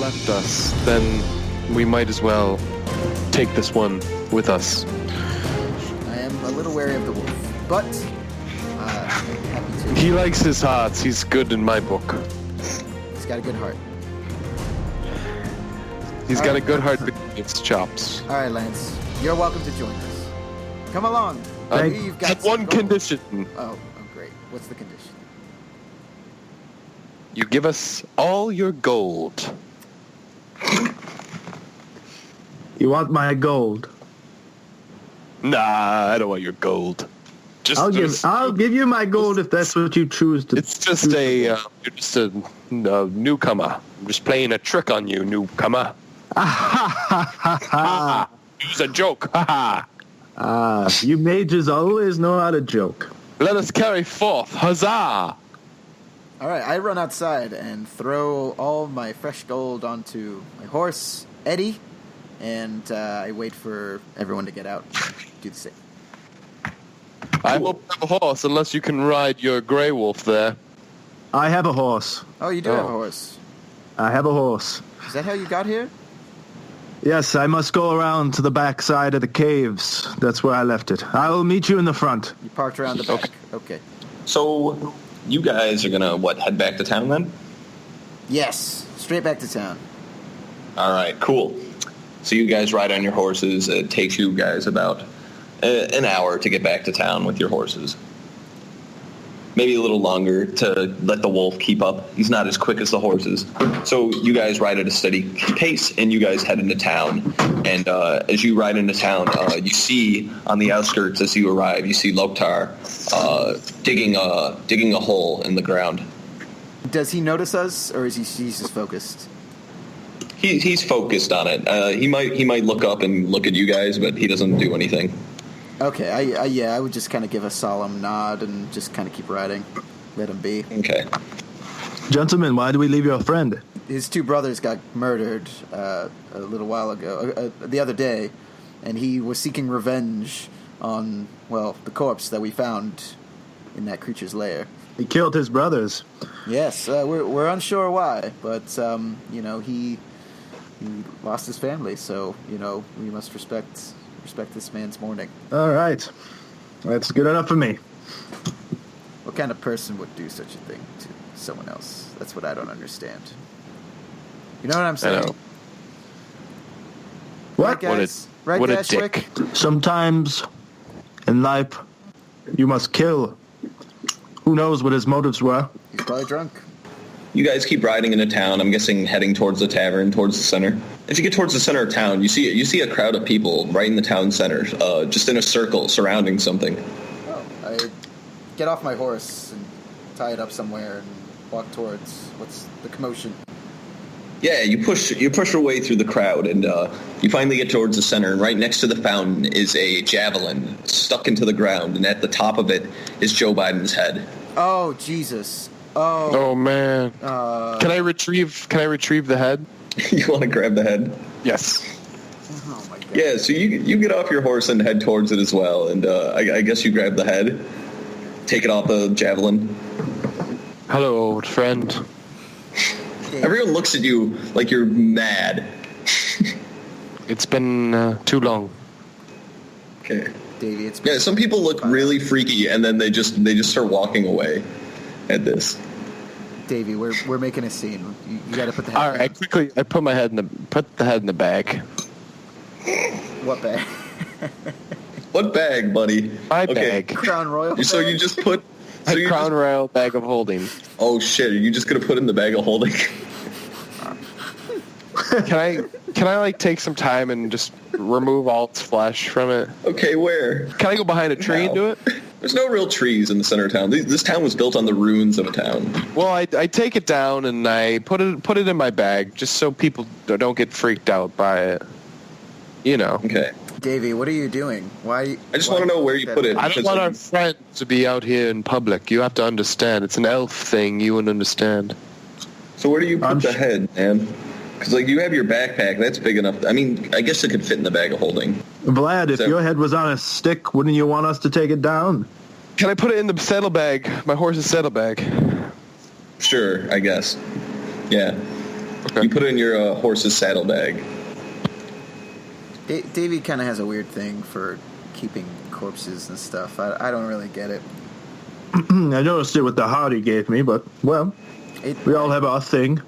left us, then we might as well take this one with us. I am a little wary of the wolf, but happy to. He likes his hearts. He's good in my book. He's got a good heart. He's got a good heart between his chops. All right, Lance. You're welcome to join us. Come along. You've got one gold. condition. Oh, great. What's the condition? You give us all your gold. You want my gold? Nah, I don't want your gold. I'll give you my gold if that's what you choose to. It's just you're just a newcomer. I'm just playing a trick on you, newcomer. It was a joke. You mages always know how to joke. Let us carry forth. Huzzah! All right, I run outside and throw all my fresh gold onto my horse, Eddie, and I wait for everyone to get out. Do the same. I hope you have a horse, unless you can ride your gray wolf there. I have a horse. Oh, you do have a horse. I have a horse. Is that how you got here? Yes, I must go around to the back side of the caves. That's where I left it. I will meet you in the front. You parked around the back. Okay. So, you guys are gonna, head back to town then? Yes, straight back to town. All right, cool. So you guys ride on your horses. It takes you guys about an hour to get back to town with your horses. Maybe a little longer to let the wolf keep up. He's not as quick as the horses. So you guys ride at a steady pace, and you guys head into town. And as you ride into town, you see on the outskirts, as you arrive, you see Loktar digging a hole in the ground. Does he notice us, or is he's just focused? He's focused on it. He might look up and look at you guys, but he doesn't do anything. Okay, I would just kind of give a solemn nod and just kind of keep riding. Let him be. Okay. Gentlemen, why do we leave your friend? His two brothers got murdered a little while ago, the other day, and he was seeking revenge on, the corpse that we found in that creature's lair. He killed his brothers. Yes, we're unsure why, but, he lost his family, so, we must respect this man's mourning. All right. That's good enough for me. What kind of person would do such a thing to someone else? That's what I don't understand. You know what I'm saying? I know. What? Right, guys? What a guys, dick. Rick? Sometimes in life, you must kill. Who knows what his motives were? He's probably drunk. You guys keep riding into town. I'm guessing heading towards the tavern, towards the center. As you get towards the center of town, you see a crowd of people right in the town center, just in a circle surrounding something. Oh, I get off my horse and tie it up somewhere and walk towards what's the commotion. Yeah, you push your way through the crowd, and you finally get towards the center. And right next to the fountain is a javelin stuck into the ground, and at the top of it is Joe Biden's head. Oh, Jesus. Oh man. Can I retrieve the head? You want to grab the head? Yes. Oh my God. Yeah, so you get off your horse and head towards it as well, and I guess you grab the head, take it off the javelin. Hello, old friend. Everyone looks at you like you're mad. It's been too long. Okay. Davey, Yeah, some people look really freaky, and then they just start walking away at this. Davey, we're making a scene. You got to put the head All right, quickly. I put the head in the bag. What bag? What bag, buddy? My bag. Crown Royal. So you just put A Crown Royal bag of holding. Oh shit! Are you just gonna put it in the bag of holding? Can I like take some time and just remove all its flesh from it? Okay, where? Can I go behind a tree and do it? There's no real trees in the center of town. This town was built on the ruins of a town. Well, I take it down and I put it in my bag just so people don't get freaked out by it. You know. Okay. Davey, what are you doing? Why? I just want to know where you put it. I don't want our friends to be out here in public. You have to understand. It's an elf thing. You wouldn't understand. So where do you put the head, man? Because like you have your backpack, that's big enough. I mean, I guess it could fit in the bag of holding. Vlad, if your head was on a stick, wouldn't you want us to take it down? Can I put it in the saddlebag? My horse's saddlebag. Sure, I guess. Yeah. Okay. You put it in your horse's saddlebag. Davey kind of has a weird thing for keeping corpses and stuff. I don't really get it. I noticed it with the heart he gave me, but, well, we all have our thing.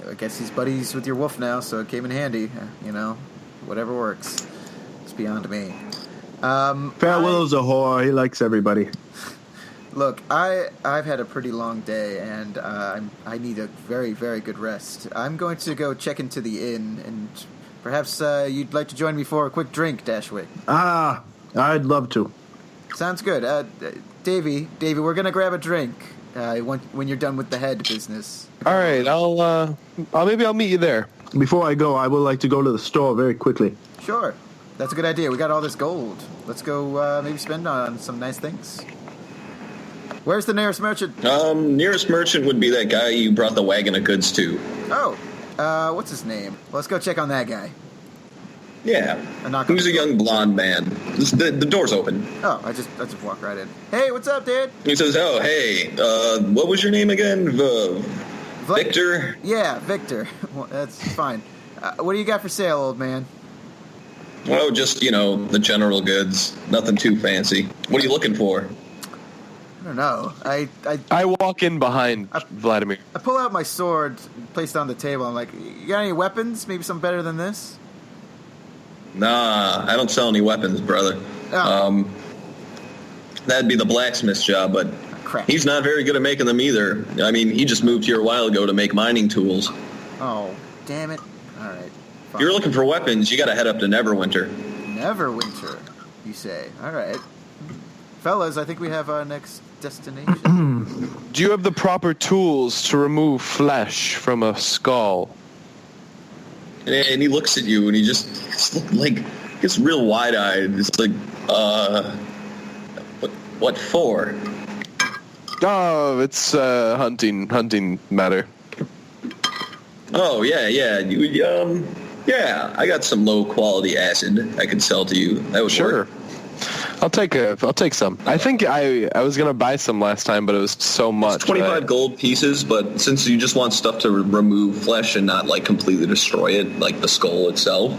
I guess he's buddies with your wolf now, so it came in handy. Whatever works. It's beyond me. Farewell's a whore. He likes everybody. Look, I've had a pretty long day, and I need a very, very good rest. I'm going to go check into the inn, and perhaps you'd like to join me for a quick drink, Dashwick. I'd love to. Sounds good. Davey, we're gonna grab a drink when you're done with the head business. All right, I'll meet you there. Before I go, I would like to go to the store very quickly. Sure, that's a good idea. We got all this gold. Let's go maybe spend on some nice things. Where's the nearest merchant? Nearest merchant would be that guy you brought the wagon of goods to. Oh, what's his name? Well, let's go check on that guy. Yeah. knock on Who's the a young blonde man? The door's open. Oh, I just walk right in. Hey, what's up, dude? He says, "Oh, hey, what was your name again? Victor." Yeah, Victor. Well, that's fine. What do you got for sale, old man? Oh, just the general goods. Nothing too fancy. What are you looking for? I don't know. I walk in behind Vladimir. I pull out my sword, placed on the table. I'm like, you got any weapons? Maybe something better than this? Nah, I don't sell any weapons, brother. Oh. That'd be the blacksmith's job, but Crap. he's not very good at making them either. I mean, he just moved here a while ago to make mining tools. Oh, damn it. All right. If you're looking for weapons, you gotta head up to Neverwinter. Neverwinter, you say. All right. Fellas, I think we have our next destination. Do you have the proper tools to remove flesh from a skull? And he looks at you, and he just gets real wide-eyed. It's like, what for? Oh, it's hunting matter. Oh, yeah. Yeah, I got some low-quality acid I could sell to you. That would Sure. work. I'll take some. I think I was gonna buy some last time, but it was so much. It's 25 gold pieces, but since you just want stuff to remove flesh and not completely destroy it, like the skull itself,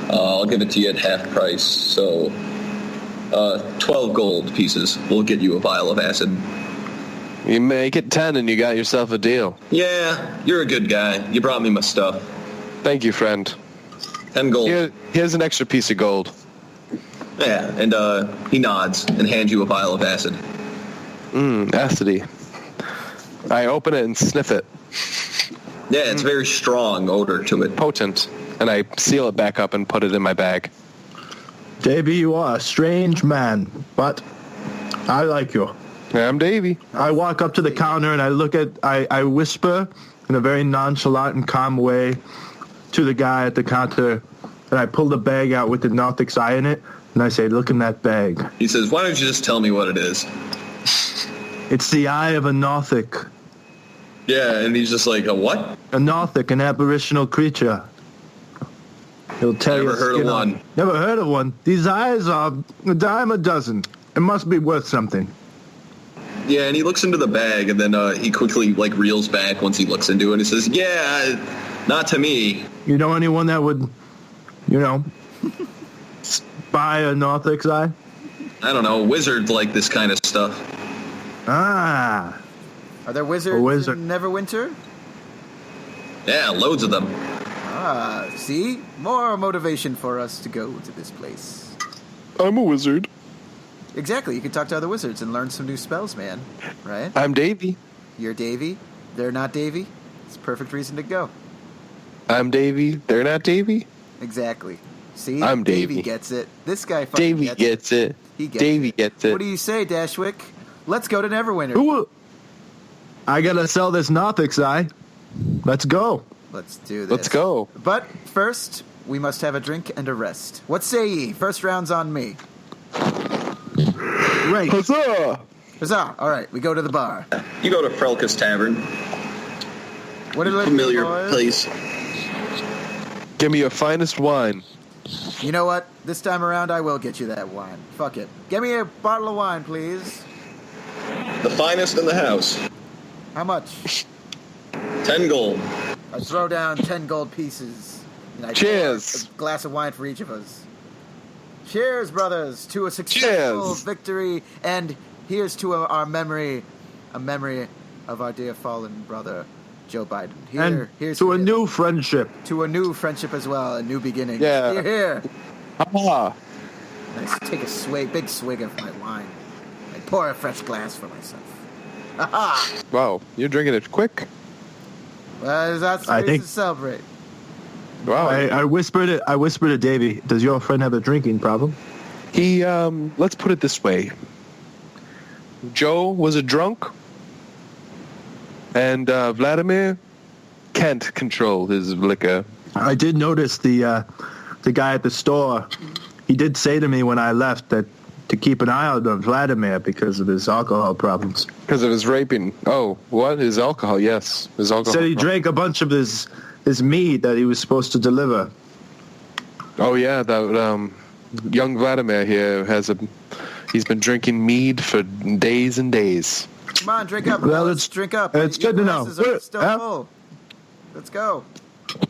I'll give it to you at half price. So 12 gold pieces will get you a vial of acid. You make it 10 and you got yourself a deal. Yeah, you're a good guy. You brought me my stuff. Thank you, friend. 10 gold. Here's an extra piece of gold. Yeah, and he nods and hands you a vial of acid. Acidy. I open it and sniff it. Yeah, it's very strong odor to it. Potent. And I seal it back up and put it in my bag. Davy, you are a strange man, but I like you. I'm Davy. I walk up to the counter and I whisper in a very nonchalant and calm way to the guy at the counter, and I pull the bag out with the Narthic's eye in it, and I say, look in that bag. He says, why don't you just tell me what it is? It's the eye of a Narthic. Yeah, and he's just like, a what? A Narthic, an aboriginal creature. He'll tell you. Never heard of one. Never heard of one. These eyes are a dime a dozen. It must be worth something. Yeah, and he looks into the bag, and then he quickly reels back once he looks into it. And he says, "Yeah, not to me." You know anyone that would, buy a Narthic's eye? I don't know. Wizards like this kind of stuff. Ah, Are there wizards in Neverwinter? Yeah, loads of them. Ah, see? More motivation for us to go to this place. I'm a wizard. Exactly, you can talk to other wizards and learn some new spells, man. Right? I'm Davy. You're Davy. They're not Davy. It's a perfect reason to go. I'm Davy. They're not Davy. Exactly. See? I'm Davy. Gets it. This guy fucking Davy gets it. He gets Davy it. gets it. What do you say, Dashwick? Let's go to Neverwinter. who? I gotta sell this Narthic's eye. Let's go. Let's do this. Let's go. But first, we must have a drink and a rest. What say ye? First round's on me. Great. Huzzah! Huzzah! All right, we go to the bar. You go to Frelka's Tavern. What are Familiar boys? place. Give me your finest wine. You know what? This time around, I will get you that wine. Fuck it. Get me a bottle of wine, please. The finest in the house. How much? 10 gold. I throw down 10 gold pieces. And I Cheers. pour a glass of wine for each of us. Cheers, brothers, to a successful Cheers. victory. And here's to our memory, a memory of our dear fallen brother, Joe Biden. And Here's to a his. new friendship. To a new friendship as well, a new beginning. Yeah. Here. Ah, Nice. Take a big swig of my wine. I pour a fresh glass for myself. Aha! wow, you're drinking it quick. Well, that's I the think- to celebrate. Wow. I whispered it. I whispered to Davey. Does your friend have a drinking problem? He, let's put it this way. Joe was a drunk, and Vladimir can't control his liquor. I did notice the guy at the store. He did say to me when I left that to keep an eye out on Vladimir because of his alcohol problems. Because of his raping. Oh, what? His alcohol, yes. His alcohol. Said he drank a bunch of his mead that he was supposed to deliver. Oh, yeah, that young Vladimir here he's been drinking mead for days and days. Come on, drink up. Well, Let's it's- drink up. it's Your good to know. glasses are still Huh? full. Let's go.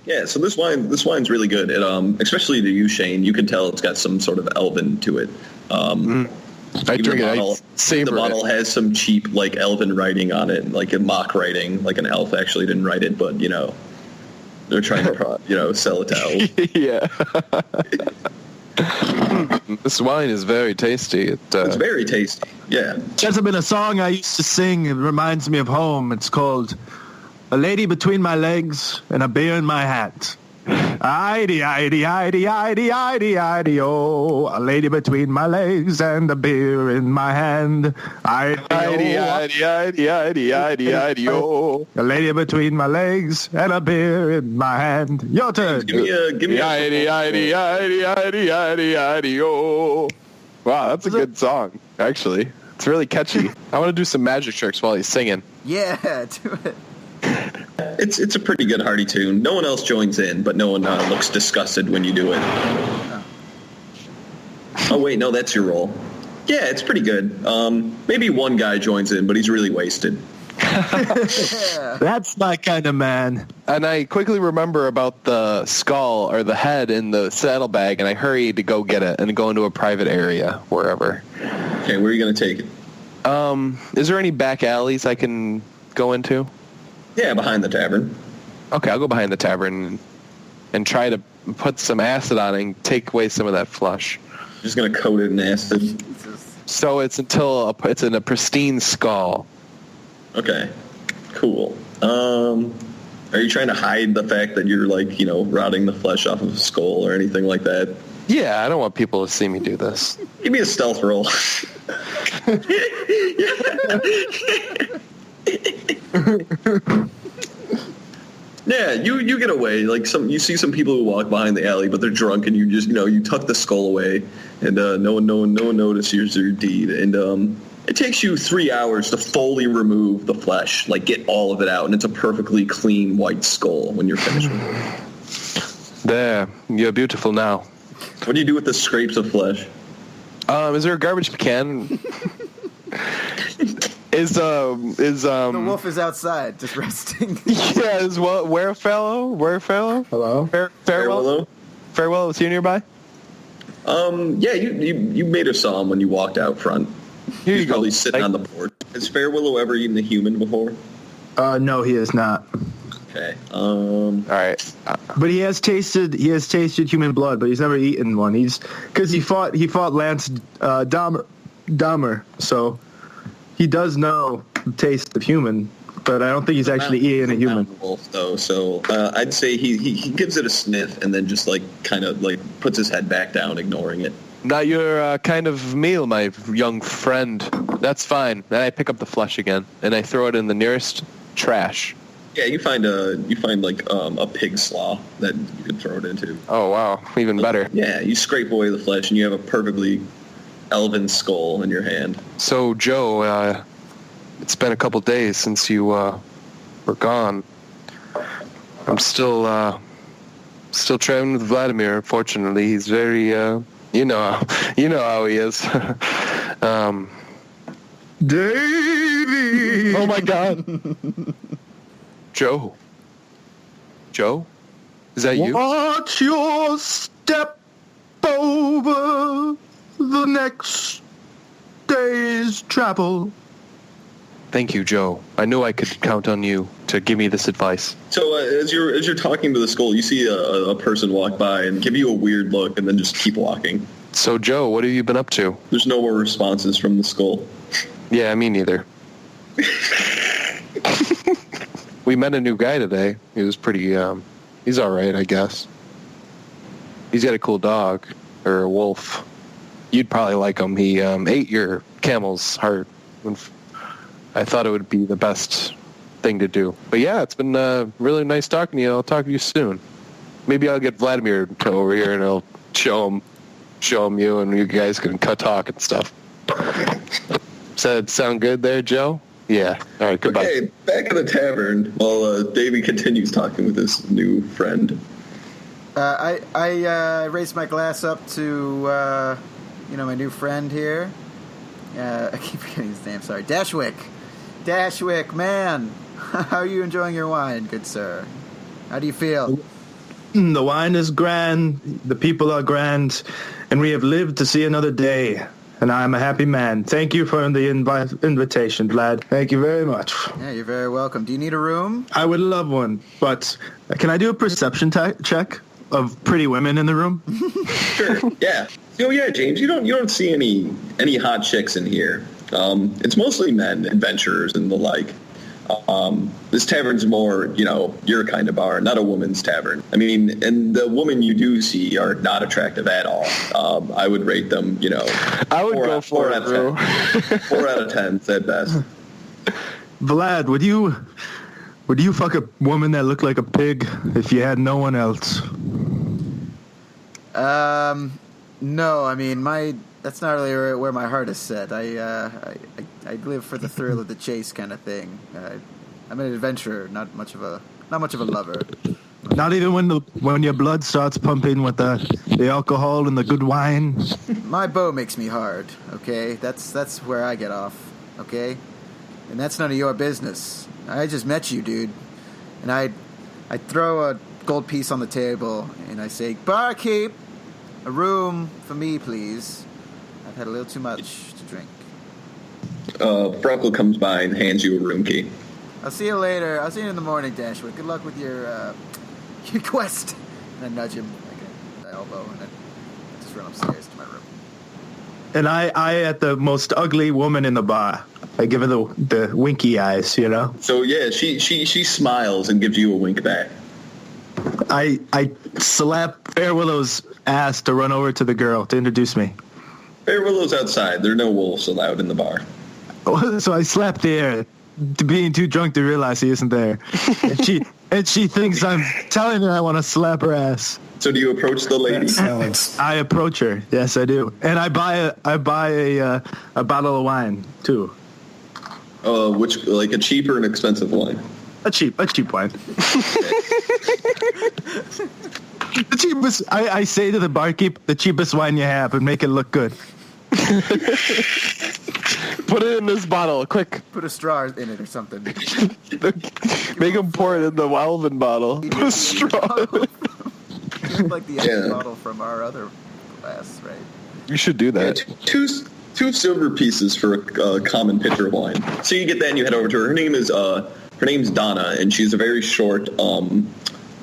Yeah, so this wine's really good. It, especially to you, Shane, you can tell it's got some sort of elven to it. I Even drink it. I the savor bottle it. has some cheap like elven writing on it, like a mock writing, like an elf actually didn't write it, but they're trying to sell it to elves. Yeah. This wine is very tasty. It's very tasty. Yeah. There's been a song I used to sing. It reminds me of home. It's called "A Lady Between My Legs and a Beer in My Hat." Idey, idey, idey, idey, idey, idey, oh. A lady between my legs and a beer in my hand. Idey, oh. A lady between my legs and a beer in my hand. Your turn. Give me a oh. Wow, that's a good song, actually. It's really catchy. I want to do some magic tricks while he's singing. Yeah, do it. It's a pretty good hearty tune. No one else joins in, but no one looks disgusted when you do it. Oh wait, no, that's your role. Yeah, it's pretty good. Maybe one guy joins in, but he's really wasted. Yeah. That's my kind of man. And I quickly remember about the skull or the head in the saddlebag, and I hurry to go get it and go into a private area, wherever. Okay, where are you going to take it? Is there any back alleys I can go into? Yeah, behind the tavern. Okay, I'll go behind the tavern and try to put some acid on it and take away some of that flush. Just going to coat it in acid. Jesus. So it's it's in a pristine skull. Okay, cool. Are you trying to hide the fact that you're rotting the flesh off of a skull or anything like that? Yeah, I don't want people to see me do this. Give me a stealth roll. Yeah, you get away. You see some people who walk behind the alley, but they're drunk, and you just you tuck the skull away, and no one notices your deed. And it takes you 3 hours to fully remove the flesh, get all of it out, and it's a perfectly clean white skull when you're finished with it. There, you're beautiful now. What do you do with the scrapes of flesh? Is there a garbage can? The wolf is outside, just resting. Yeah, Wherefellow? Hello? Farewell, is he nearby? Yeah, you may have saw him when you walked out front. Here He's you go. probably sitting on the porch. Has Fairwillow ever eaten a human before? No, he is not. Okay. All right. But he has tasted human blood, but he's never eaten one. Because he fought Lance Dahmer, so he does know the taste of human, but I don't think he's actually eaten a human. Wolf, though, so I'd say he gives it a sniff and then just kind of puts his head back down, ignoring it. Not your kind of meal, my young friend. That's fine. Then I pick up the flesh again, and I throw it in the nearest trash. Yeah, you find a pig slaw that you can throw it into. Oh, wow. Even better. Yeah, you scrape away the flesh and you have a perfectly elven skull in your hand. So, Joe, it's been a couple days since you were gone. I'm still traveling with Vladimir. Fortunately, he's very, you know how he is. Davey! Oh my God, Joe, Joe? Is that you? Watch your step over the next day's travel. Thank you, Joe. I knew I could count on you to give me this advice. So as you're talking to the skull, you see a person walk by and give you a weird look and then just keep walking. So, Joe, what have you been up to? There's no more responses from the skull. Yeah, me neither. We met a new guy today. He was pretty, he's all right, I guess. He's got a cool dog, or a wolf. You'd probably like him. He ate your camel's heart. I thought it would be the best thing to do. But yeah, it's been really nice talking to you. I'll talk to you soon. Maybe I'll get Vladimir to over here and I'll show him you, and you guys can talk and stuff. Does that sound good there, Joe? Yeah. All right, goodbye. Okay, back at the tavern while Davey continues talking with his new friend. I raised my glass up to, my new friend here. I keep forgetting his name, sorry. Dashwick. Dashwick, man. How are you enjoying your wine, good sir? How do you feel? The wine is grand, the people are grand, and we have lived to see another day. And I'm a happy man. Thank you for the invitation, Vlad. Thank you very much. Yeah, you're very welcome. Do you need a room? I would love one, but can I do a perception check of pretty women in the room? Sure. Yeah. Oh yeah, James. You don't see any hot chicks in here. It's mostly men, adventurers, and the like. This tavern's more, your kind of bar, not a woman's tavern. I mean, and the women you do see are not attractive at all. I would rate them, I would go for 4 out of 10. 4 out of 10 at best. Vlad, would you fuck a woman that looked like a pig if you had no one else? No. I mean, that's not really where my heart is set. I live for the thrill of the chase kind of thing. I'm an adventurer, not much of a lover. Not even when your blood starts pumping with the alcohol and the good wine. My bow makes me hard. Okay, that's where I get off. Okay, and that's none of your business. I just met you, dude, and I throw a gold piece on the table and I say, "Barkeep, a room for me, please. I've had a little too much to drink." Bronco comes by and hands you a room key. I'll see you later. I'll see you in the morning, Dashwood. Good luck with your quest. And I nudge him like an elbow, and then I just run upstairs to my room. And I at the most ugly woman in the bar, I give her the winky eyes, So yeah, she smiles and gives you a wink back. I slap Fair Willow's ass to run over to the girl to introduce me. Fair Willow's outside. There are no wolves allowed in the bar. So I slap the air, being too drunk to realize he isn't there. And she thinks I'm telling her I want to slap her ass. So do you approach the lady? I approach her. Yes, I do. And I buy a bottle of wine too. Which, like a cheap or an expensive wine? A cheap wine. The cheapest. I say to the barkeep, the cheapest wine you have, and make it look good. Put it in this bottle, quick. Put a straw in it or something. Make him pour it in the Welvin bottle. Put a straw. Like the empty bottle from our other glass, right? You should do that. Yeah, two silver pieces for a common pitcher of wine. So you get that and you head over to her. Her name's Donna, and she's a very short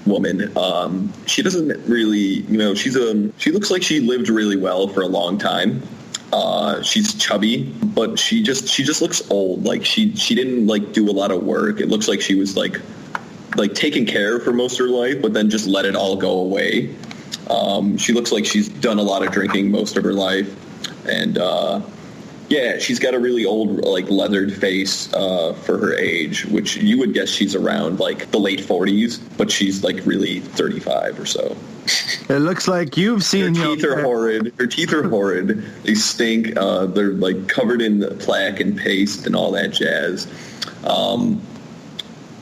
woman. She doesn't really, she looks like she lived really well for a long time. She's chubby, but she just looks old. Like she didn't do a lot of work. It looks like she was like taken care of for most of her life, but then just let it all go away. She looks like she's done a lot of drinking most of her life, and she's got a really old leathered face for her age, which you would guess she's around the late 40s, but she's really 35 or so. It looks like you've seen her teeth are horrid. Her teeth are horrid. They stink. They're covered in plaque and paste and all that jazz.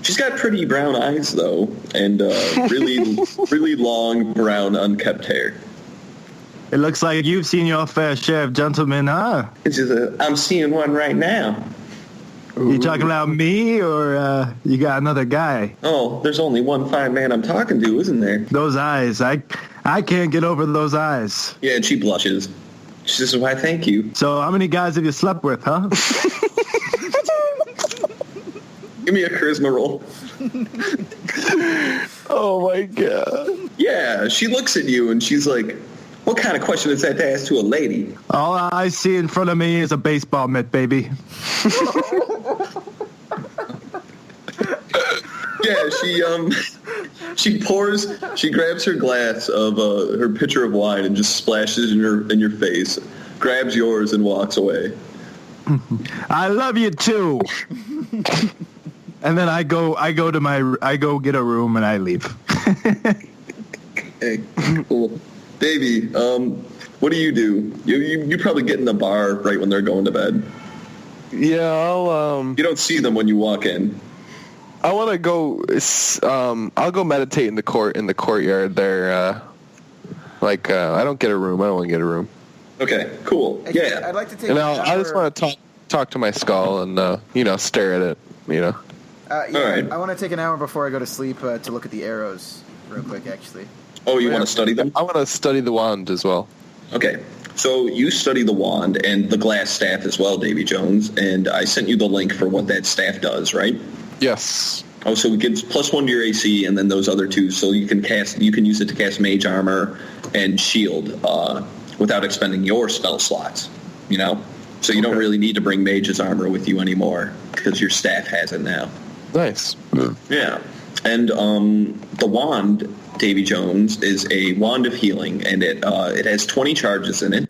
She's got pretty brown eyes though, and really long brown unkept hair. It looks like you've seen your fair share of gentlemen, huh? I'm seeing one right now. You talking about me, or you got another guy? Oh, there's only one fine man I'm talking to, isn't there? Those eyes, I can't get over those eyes. Yeah, and she blushes. She says, why, thank you. So how many guys have you slept with, huh? Give me a charisma roll. Oh my god. Yeah, she looks at you and she's like, what kind of question is that to ask to a lady? All I see in front of me is a baseball mitt, baby. Yeah, she grabs her glass of her pitcher of wine and just splashes in your face, grabs yours and walks away. I love you too. And then I go get a room and I leave. Hey, cool. Baby, what do? You probably get in the bar right when they're going to bed. Yeah, I'll You don't see them when you walk in. I want to go. I'll go meditate in the courtyard there. I don't get a room. I don't want to get a room. Okay, cool. Yeah. I'd like to take. And I just want to talk to my skull and stare at it. Yeah, All right. I want to take an hour before I go to sleep to look at the arrows real quick, actually. Oh, you want to study them? I want to study the wand as well. Okay. So you study the wand and the glass staff as well, Davy Jones, and I sent you the link for what that staff does, right? Yes. Oh, so it gives +1 to your AC, and then those other two, so you can use it to cast Mage Armor and Shield without expending your spell slots. So you don't really need to bring Mage's Armor with you anymore because your staff has it now. Nice. Yeah, and the wand, Davy Jones, is a wand of healing, and it has 20 charges in it.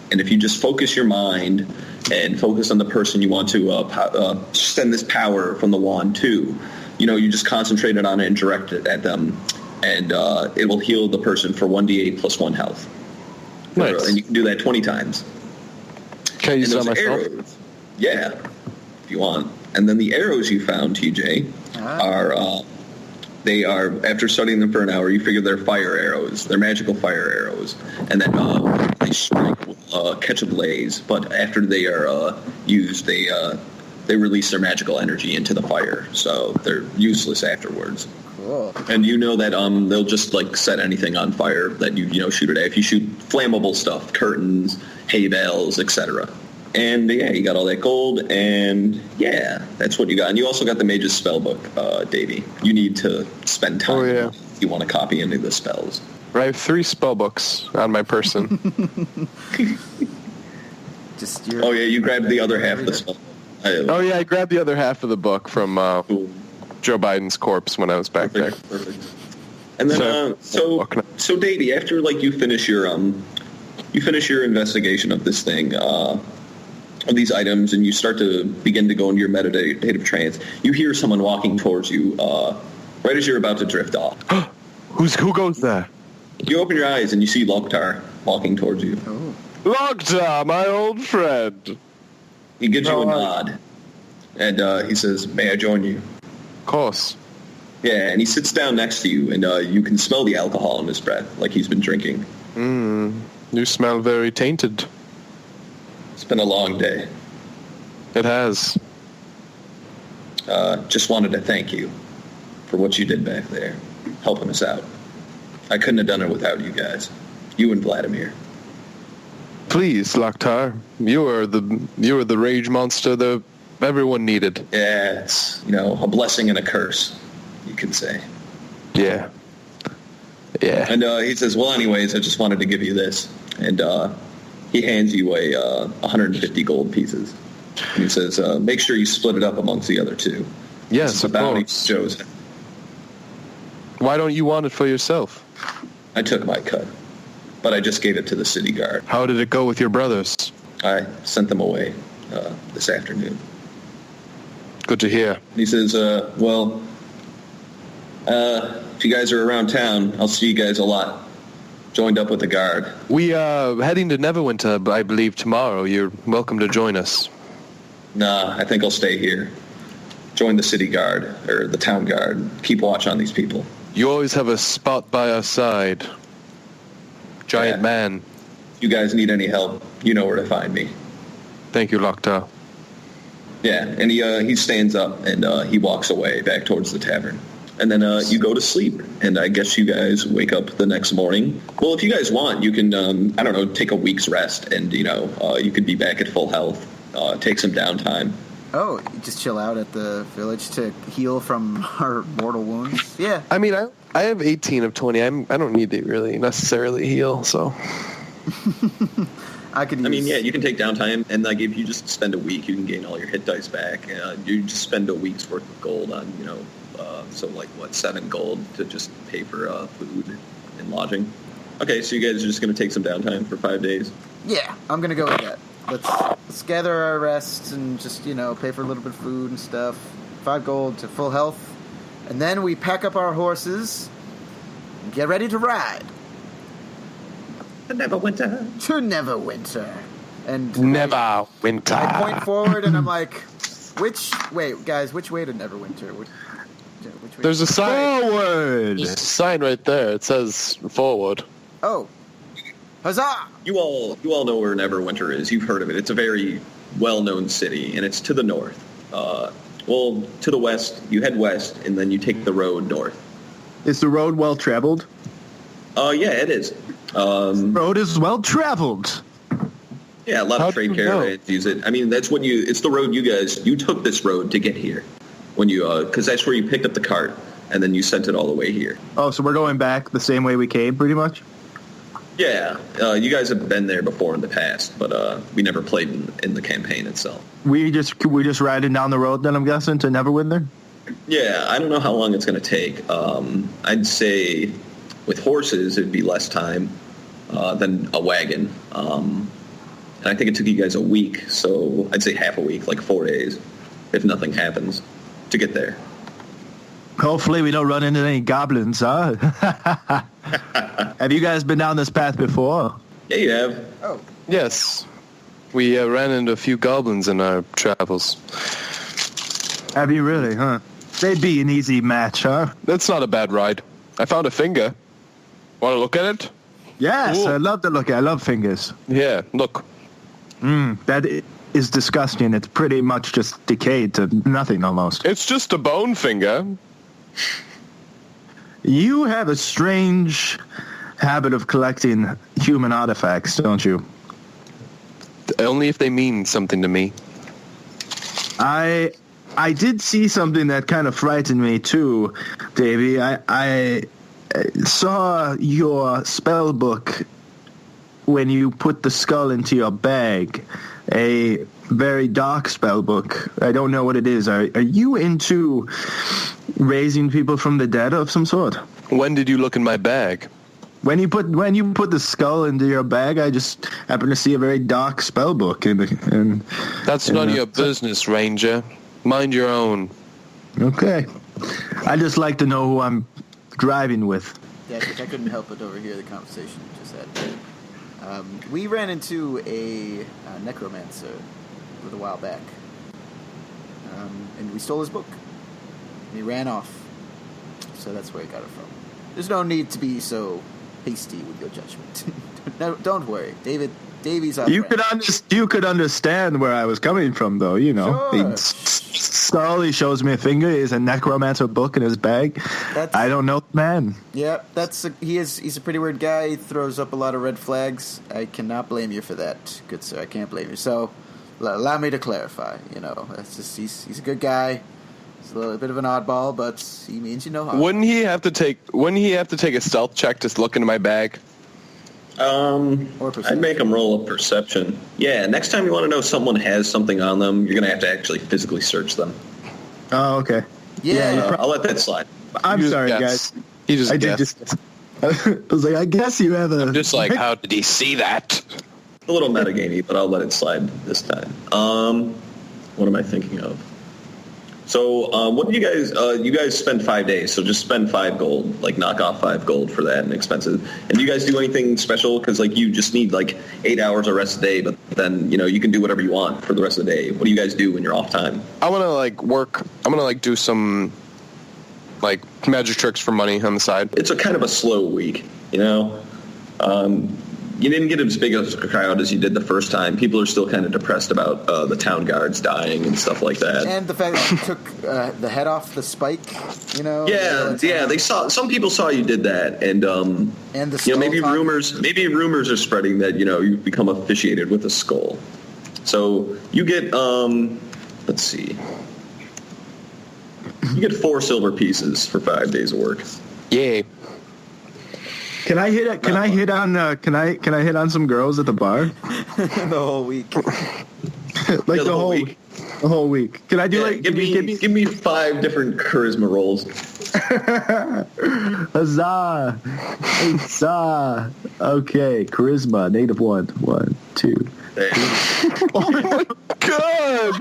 And if you just focus your mind and focus on the person you want to send this power from the wand to, you just concentrate it on it and direct it at them, and it will heal the person for 1d8 plus 1 health. Nice. And you can do that 20 times. Can I use that those myself? arrows, yeah, if you want. And then the arrows you found, TJ, are they are, after studying them for an hour, you figure they're fire arrows. They're magical fire arrows, and then they strike with catch a blaze. But after they are used, they release their magical energy into the fire, so they're useless afterwards. Cool. And that they'll just set anything on fire that you shoot it at. If you shoot flammable stuff, curtains, hay bales, etc. And yeah, you got all that gold, and yeah, that's what you got. And you also got the Mage's Spellbook, Davey. You need to spend time if you want to copy any of the spells. I have 3 spell books on my person. Oh yeah, you grabbed the other half of the spell. I grabbed the other half of the book from Joe Biden's corpse when I was back there. Perfect. And then so Davey, after you finish your investigation of this thing, of these items, and you start to begin to go into your meditative trance, you hear someone walking towards you right as you're about to drift off. Who goes there? You open your eyes and you see Loktar walking towards you. Oh. Loktar, my old friend. He gives you a nod, and he says, "May I join you?" Of course. Yeah, and he sits down next to you, and you can smell the alcohol in his breath, like he's been drinking. You smell very tainted. It's been a long day. It has. Just wanted to thank you for what you did back there, helping us out. I couldn't have done it without you guys. You and Vladimir. Please, Loktar. You are the rage monster that everyone needed. Yeah, it's a blessing and a curse, you could say. Yeah. Yeah. And he says, "Well, anyways, I just wanted to give you this." And he hands you 150 gold pieces. And he says, "Make sure you split it up amongst the other two." Yes, of course. Joe's. Why don't you want it for yourself? I took my cut, but I just gave it to the city guard. How did it go with your brothers? I sent them away this afternoon. Good to hear. And he says, if you guys are around town, I'll see you guys a lot. Joined up with the guard. We are heading to Neverwinter, I believe, tomorrow. You're welcome to join us. Nah, I think I'll stay here. Join the city guard, or the town guard. Keep watch on these people. You always have a spot by our side. Giant man. If you guys need any help, you know where to find me. Thank you, Loktar. Yeah, and he stands up and he walks away back towards the tavern. And then you go to sleep, and I guess you guys wake up the next morning. Well, if you guys want, you can, I don't know, take a week's rest, and, you could be back at full health, take some downtime. Oh, just chill out at the village to heal from our mortal wounds? Yeah. I mean, I have 18 of 20. I don't need to really necessarily heal, so. I mean, yeah, you can take downtime, and like if you just spend a week, you can gain all your hit dice back. You just spend a week's worth of gold on, so like 7 gold to just pay for food and lodging. Okay, so you guys are just going to take some downtime for 5 days? Yeah, I'm going to go with that. Let's gather our rest and just, pay for a little bit of food and stuff. 5 gold to full health. And then we pack up our horses and get ready to ride. To Neverwinter. To Neverwinter. And Neverwinter. I point forward and I'm like, which way to Neverwinter? Which way? There's a sign. Forward! There's a sign right there. It says forward. Oh. Huzzah! You all know where Neverwinter is. You've heard of it. It's a very well-known city, and it's to the north. To the west. You head west, and then you take the road north. Is the road well traveled? Yeah, it is. The road is well traveled. Yeah, a lot of trade caravans use it. I mean, it's the road you took this road to get here. When you, because that's where you picked up the cart, and then you sent it all the way here. Oh, so we're going back the same way we came, pretty much? Yeah, you guys have been there before in the past, but we never played in the campaign itself. We just riding down the road then, I'm guessing, to Neverwinter? Yeah, I don't know how long it's going to take. I'd say with horses it'd be less time than a wagon. And I think it took you guys a week, so I'd say half a week, like 4 days, if nothing happens, to get there. Hopefully we don't run into any goblins, huh? Have you guys been down this path before? Yeah, you have. Oh. Yes. We ran into a few goblins in our travels. Have you really, huh? They'd be an easy match, huh? That's not a bad ride. I found a finger. Want to look at it? Yes, Ooh. I'd love to look at it. I love fingers. Yeah, look. That is disgusting. It's pretty much just decayed to nothing almost. It's just a bone finger. You have a strange habit of collecting human artifacts, don't you? Only if they mean something to me. I did see something that kind of frightened me too, Davey. I saw your spell book when you put the skull into your bag. A very dark spell book. I don't know what it is. Are you into raising people from the dead of some sort? When did you look in my bag? When you put the skull into your bag, I just happened to see a very dark spell book. That's none of your business, Ranger. Mind your own. Okay. I just like to know who I'm driving with. Yeah, I couldn't help but overhear the conversation you just had. We ran into a necromancer a little while back. And we stole his book. And he ran off. So that's where he got it from. There's no need to be so hasty with your judgment. No, don't worry. Davy's our You friend. you could understand where I was coming from, though. Sure. Skull, he shows me a finger. He has a necromancer book in his bag. I don't know, man. Yeah, he's a pretty weird guy. He throws up a lot of red flags. I cannot blame you for that, good sir. I can't blame you. So, allow me to clarify. That's just he's a good guy. He's a little bit of an oddball, but he means you no harm. Wouldn't he have to take a stealth check to look into my bag? I'd make them roll a perception. Yeah, next time you want to know someone has something on them, you're going to have to actually physically search them. Oh, okay. Yeah. I'll let that slide. I'm You sorry, guess. guys. He just I guessed. did just. I was like, I guess you have a. I'm just like, how did he see that? A little metagamey, but I'll let it slide this time. What am I thinking of? So, what do you guys spend 5 days, so just spend 5 gold, like knock off 5 gold for that and expenses. And do you guys do anything special? Because, you just need, 8 hours of rest a day, but then, you can do whatever you want for the rest of the day. What do you guys do when you're off time? I want to, work. I'm going to, do some, magic tricks for money on the side. It's a kind of a slow week, you didn't get as big of a crowd as you did the first time. People are still kind of depressed about the town guards dying and stuff like that. And the fact that you took the head off the spike, you know. Yeah. They saw, some people saw you did that, and the maybe rumors are spreading that you've become officiated with a skull. So you get let's see, you get 4 silver pieces for 5 days of work. Yay. Can I hit on some girls at the bar? The whole week. Like the whole week. The whole week. Can I do give me 5 different charisma rolls. Huzzah! Huzzah! Okay, charisma, -1. 1, 2. Oh my god!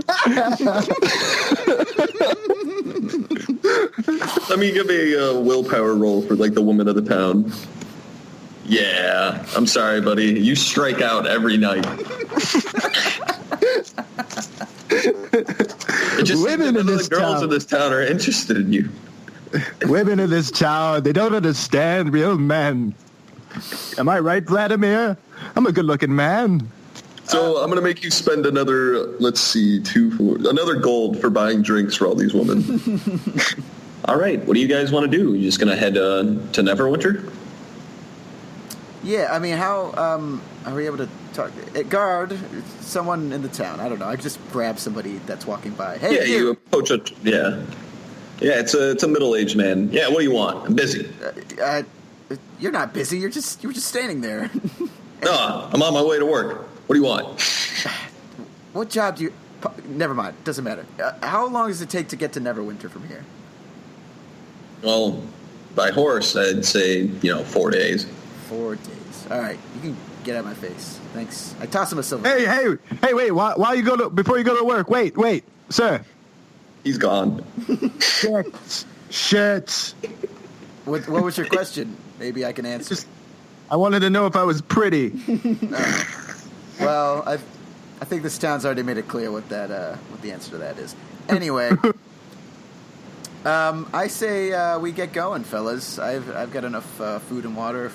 Let me give a willpower roll for like the woman of the town. Yeah, I'm sorry, buddy. You strike out every night. It just Women in this the girls town. in this town are interested in you. Women in this town, they don't understand real men. Am I right, Vladimir? I'm a good-looking man. So I'm going to make you spend another, let's see, another gold for buying drinks for all these women. All right, what do you guys want to do? You just going to head to Neverwinter? Yeah, I mean, how are we able to talk? Guard, someone in the town. I don't know. I just grab somebody that's walking by. Hey, Yeah, you approach a, yeah. Yeah, it's a middle-aged man. Yeah, what do you want? I'm busy. You're not busy. You were just standing there. No, I'm on my way to work. What do you want? What job do you... Never mind. Doesn't matter. How long does it take to get to Neverwinter from here? Well, by horse, I'd say, 4 days. 4 days. All right. You can get out of my face. Thanks. I toss him a silver. Hey, wait. While you before you go to work, wait, sir. He's gone. Shit. What was your question? Maybe I can answer. I wanted to know if I was pretty. Well, I think this town's already made it clear what the answer to that is. Anyway, I say we get going, fellas. I've got enough food and water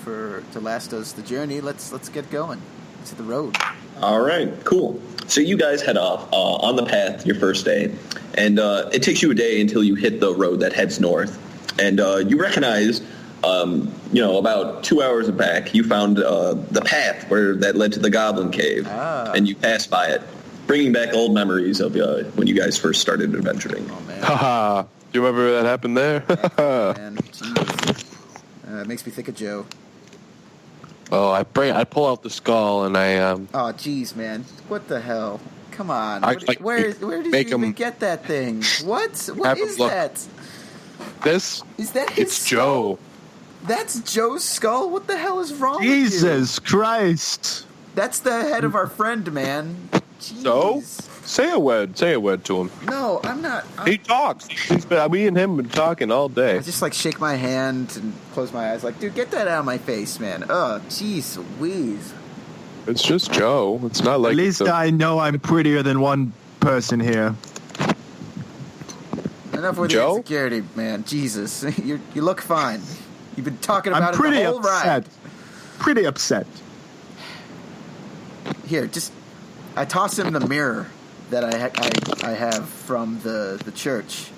to last us the journey. Let's get going. Let's hit the road. All right, cool. So you guys head off on the path your first day, and it takes you a day until you hit the road that heads north. And you recognize, about 2 hours back, you found the path that led to the Goblin Cave, and you passed by it, bringing back old memories of when you guys first started adventuring. Oh, man. Haha. Do you remember that happened there? Man, jeez. It makes me think of Joe. Oh, I pull out the skull and I Oh, jeez, man. What the hell? Come on. Where did you make even 'em- get that thing? What Have is a look. that? This Is that his it's skull? Joe. That's Joe's skull? What the hell is wrong with Jesus Christ. you? That's the head of our friend, man. Jeez. So? Say a word to him. No, I'm not. He talks. Me and him been talking all day. I just shake my hand and close my eyes dude, get that out of my face, man. Oh, jeez Louise. It's just Joe. It's not like At least I know I'm prettier than one person here. Enough with Joe? the insecurity, man. Jesus. You look fine. You've been talking about I'm it pretty the whole upset. ride. Pretty upset. Here, I toss him the mirror that I have from the church.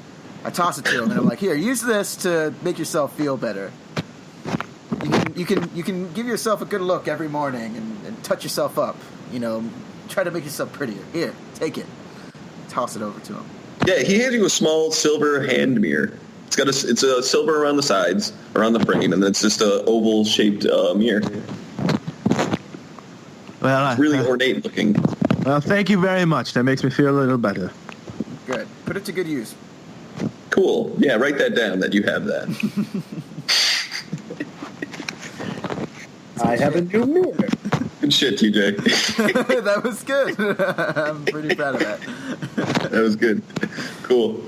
I toss it to him and I'm like, here, use this to make yourself feel better. You can give yourself a good look every morning and touch yourself up. Try to make yourself prettier. Here, take it. Toss it over to him. Yeah, he hands you a small silver hand mirror. It's a silver around the sides, around the frame, and it's just a oval shaped mirror. Well, Really ornate looking. well, thank you very much. That makes me feel a little better. Good. Put it to good use. Cool. Yeah, write that down that you have that. I have a new mirror. Good shit, TJ. That was good. I'm pretty proud of that. That was good. Cool.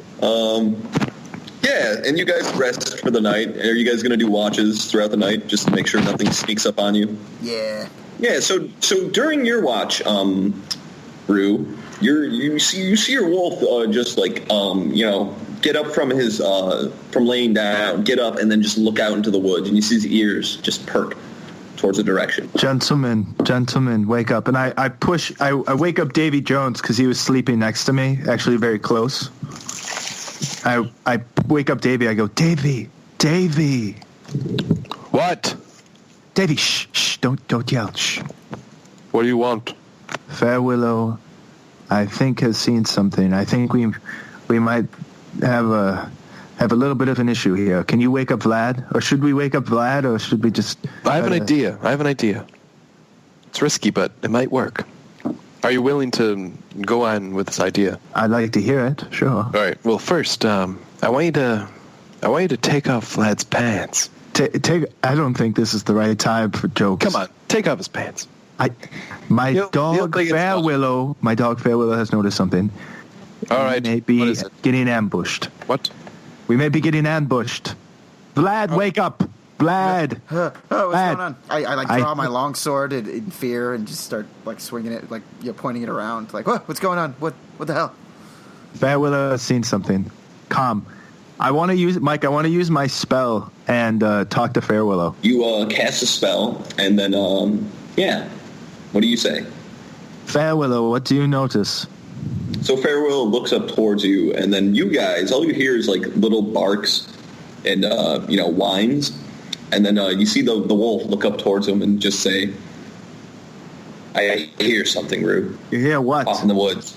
Yeah, and you guys rest for the night. Are you guys going to do watches throughout the night just to make sure nothing sneaks up on you? Yeah. Yeah, so during your watch, Rue, you see your wolf get up from from laying down, get up, and then just look out into the woods, and you see his ears just perk. towards a direction. Gentlemen, wake up. And I wake up Davy Jones because he was sleeping next to me, actually very close. I wake up Davy. I go, Davy. What? Davy, shh, don't yell, shh. What do you want? Fair Willow, I think, has seen something. I think we might have a little bit of an issue here. Can you wake up Vlad? Or should we wake up Vlad, or should we just... I have an idea. It's risky, but it might work. Are you willing to go on with this idea? I'd like to hear it, sure. All right. Well, first, I want you to take off Vlad's pants. I don't think this is the right time for jokes. Come on, take off his pants. My He'll dog think it's Fair funny. Willow has noticed something. All right. We may What be is it? getting ambushed. What? We may be getting ambushed. Vlad, wake up! Vlad! What's Vlad. going on? I draw my longsword in fear and just start like swinging it, like pointing it around. Like, what's going on? What the hell? Fair Willow has seen something. Calm. I want to use my spell and talk to Fair Willow. You cast a spell, and then, what do you say? Fair Willow, what do you notice? So Farewell looks up towards you, and then you guys, all you hear is like little barks and, whines. And then you see the wolf look up towards him and just say, I hear something, Rue. You hear what? Off in the woods.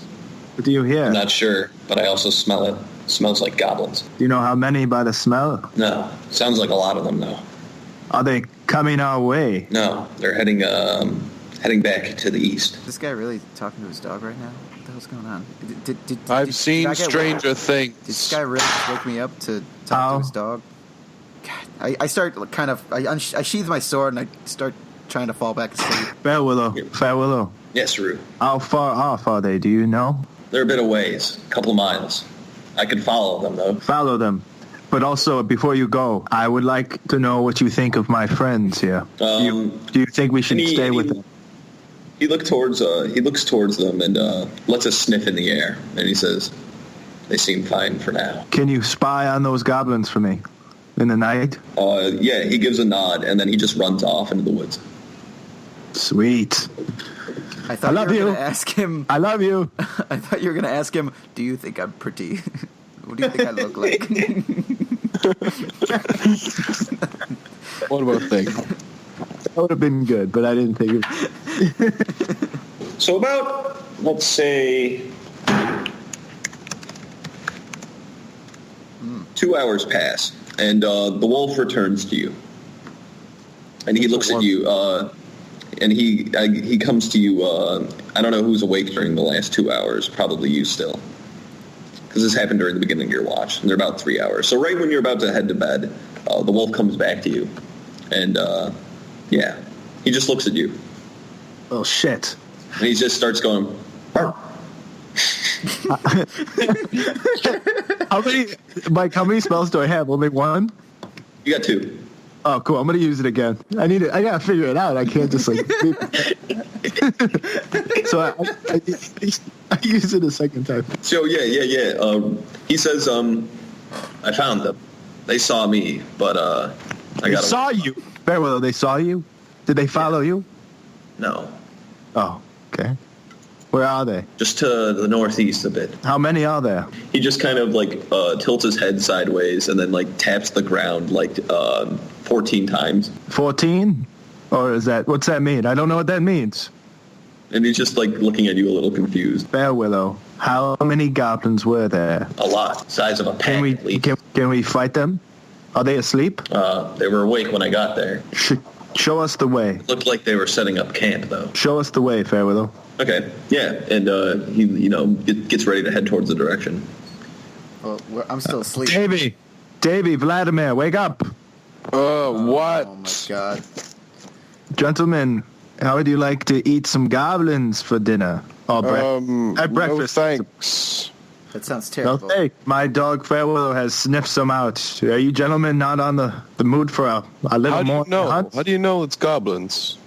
What do you hear? I'm not sure, but I also smell it. It smells like goblins. Do you know how many by the smell? No, sounds like a lot of them, though. Are they coming our way? No, they're heading back to the east. Is this guy really talking to his dog right now? What the hell's going on? I've seen did I get Stranger Did Things. this guy really just wake me up to talk to his dog? God, I start I sheath my sword and I start trying to fall back asleep. Fair Willow. Yes, Rue. How far off are they? Do you know? They're a bit of ways, a couple miles. I could follow them, though. Follow them. But also, before you go, I would like to know what you think of my friends here. Do you think we should stay with them? He looks towards them and lets a sniff in the air, and he says, "They seem fine for now." Can you spy on those goblins for me in the night? Yeah, he gives a nod, and then he just runs off into the woods. Sweet. I thought I love you were you. gonna ask him. I love you. I thought you were gonna ask him. Do you think I'm pretty? What do you think I look like? What about thing? That would have been good, but I didn't think it. So about, let's say, 2 hours pass, and the wolf returns to you, and he looks at you, and he comes to you. I don't know who's awake during the last 2 hours. Probably you still, because this happened during the beginning of your watch, and they're about 3 hours. So right when you're about to head to bed, the wolf comes back to you, and he just looks at you, Oh, shit. and he just starts going. "Arr." How many spells do I have? Only one? You got 2. Oh, cool. I'm going to use it again. I got to figure it out. I can't just like... So I use it a second time. So yeah. He says, I found them. They saw me, but I They got saw you. Very well. They saw you? Did they follow you? No, Oh, okay. Where are they? just to the northeast a bit. How many are there? He just kind of like tilts his head sideways and then like taps the ground like 14 times, 14? Or is that... What's that mean? I don't know what that means. and he's just like looking at you a little confused. Fair Willow. How many goblins were there? A lot, size of a Can pen we at least. can we fight them? Are they asleep? They were awake when I got there. Show us the way. Looked like they were setting up camp though. Show us the way, Fair Willow. Okay, yeah, and he gets ready to head towards the direction. Well, I'm still asleep. Davy, Vladimir, wake up. What? Oh my god. Gentlemen, how would you like to eat some goblins for dinner? Or at breakfast? No thanks. That sounds No, terrible. hey, my dog Fair Willow has sniffed some out. Are you gentlemen not on the mood for a little How do more you know? hunt? How do you know it's goblins?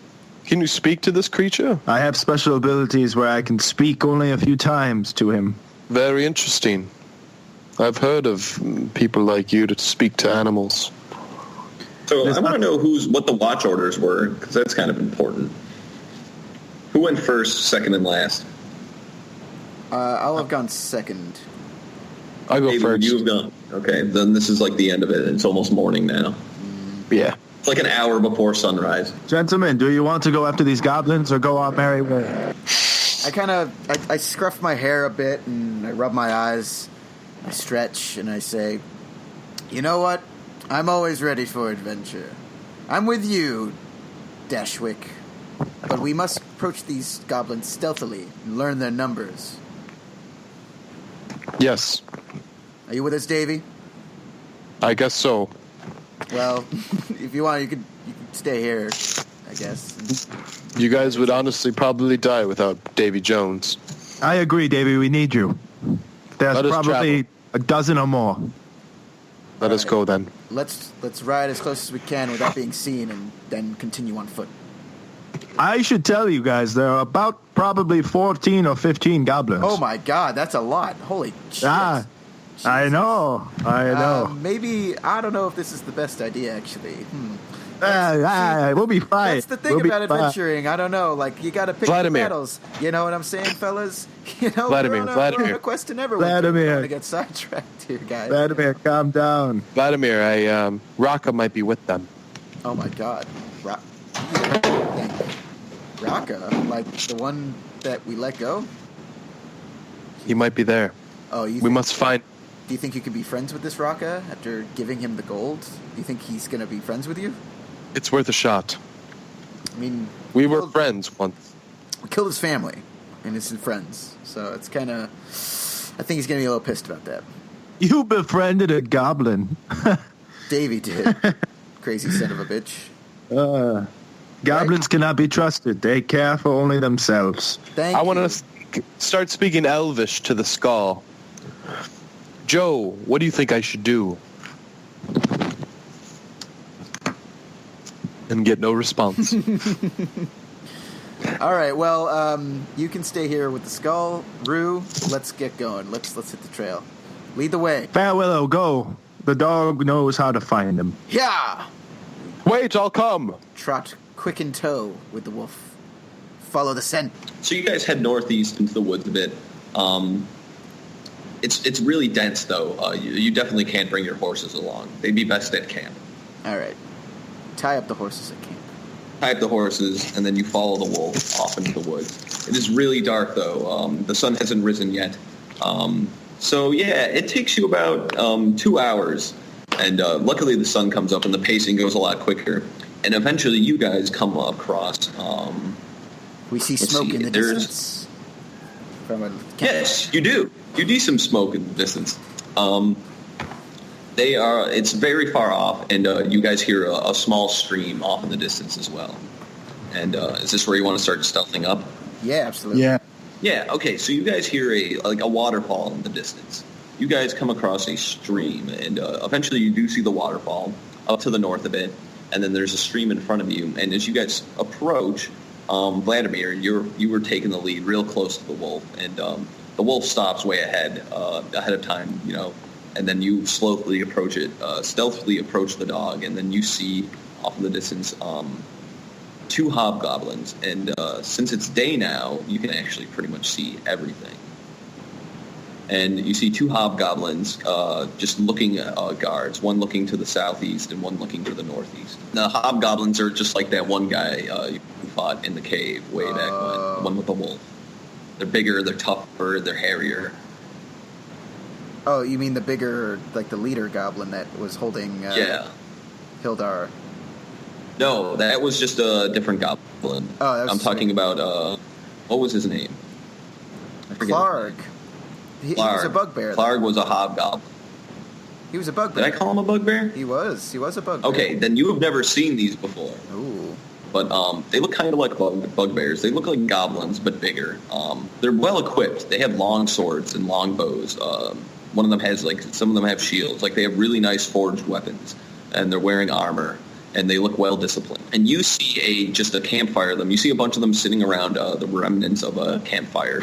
Can you speak to this creature? I have special abilities where I can speak only a few times to him. Very interesting. I've heard of people like you that speak to animals. So There's I want to not- know what the watch orders were, because that's kind of important. Who went first, second, and last? I'll have gone second. I'll go David, first. you've gone. Okay, then this is like the end of it. It's almost morning now. Yeah. It's like an hour before sunrise. Gentlemen, do you want to go after these goblins or go our merry way? I scruff my hair a bit and I rub my eyes. I stretch and I say, you know what? I'm always ready for adventure. I'm with you, Dashwick. But we must approach these goblins stealthily and learn their numbers. Yes, Are you with us, Davy? I guess so. Well, if you want, you could stay here, I guess. You guys would honestly probably die without Davy Jones. I agree, Davey. We need you. There's Let us probably a dozen or more. Let us go then. Let's ride as close as we can without being seen, and then continue on foot. I should tell you guys, there are about probably 14 or 15 goblins. Oh my God, that's a lot! Holy shit! Ah, I know. Maybe I don't know if this is the best idea. Actually, We'll be fine. that's the thing We'll be about fine. adventuring. I don't know. Like you got to pick Vladimir. your battles. You know what I'm saying, fellas? You know, Vladimir, we're on Vladimir. a quest to Neverwinter. Vladimir. We're going to get sidetracked here, guys. Vladimir, calm down. Vladimir, Raka might be with them. Oh my God, Raka, like the one that we let go. He might be there. Oh, We must find. Do you think you could be friends with this Raka after giving him the gold? Do you think he's going to be friends with you? It's worth a shot. I mean, We were friends once. we killed his family and his friends, so it's kind of. I think he's going to be a little pissed about that. You befriended a goblin. Davey did. Crazy son of a bitch. Goblins cannot be trusted. They care for only themselves. Thank I you. want to start speaking Elvish to the skull. Joe, what do you think I should do? And get no response. All right, well, you can stay here with the skull. Rue, let's get going. Let's hit the trail. Lead the way. Farewell, go. The dog knows how to find him. Yeah! Wait, I'll come. Trot quick in tow with the wolf. Follow the scent. So you guys head northeast into the woods a bit. It's really dense, though. You definitely can't bring your horses along. They'd be best at camp. All right. Tie up the horses at camp. Tie up the horses, and then you follow the wolf off into the woods. It is really dark, though. The sun hasn't risen yet. So, yeah, it takes you about 2 hours. And luckily the sun comes up and the pacing goes a lot quicker. And eventually you guys come across... We see Let's smoke see, in the there's- distance. From a camp. Yes, you do. You do some smoke in the distance. It's very far off, and you guys hear a small stream off in the distance as well. And is this where you want to start stealthing up? Yeah, absolutely. Yeah. Yeah, okay, so you guys hear a waterfall in the distance. You guys come across a stream, and eventually you do see the waterfall up to the north of it, and then there's a stream in front of you. And as you guys approach, Vladimir, you were taking the lead real close to the wolf, and the wolf stops way ahead of time, you know, and then you slowly approach it, stealthily approach the dog, and then you see off in the distance two hobgoblins, and since it's day now, you can actually pretty much see everything. And you see two hobgoblins just looking at guards, one looking to the southeast and one looking to the northeast. The hobgoblins are just like that one guy you fought in the cave way back when, the one with the wolf. They're bigger, they're tougher, they're hairier. Oh, you mean the bigger, like the leader goblin that was holding Yeah. Hildar? No, that was just a different goblin. Oh, that was I'm talking about, what was his name? I forget his Clark. name. He was a bugbear. Clark was a hobgoblin. He was a bugbear. Did I call him a bugbear? He was a bugbear. Okay, then you have never seen these before. Ooh. But they look kind of like bugbears. They look like goblins, but bigger. They're well equipped. They have long swords and long bows. One of them has, some of them have shields. Like, they have really nice forged weapons, and they're wearing armor, and they look well disciplined. And you see just a campfire of them. You see a bunch of them sitting around the remnants of a campfire.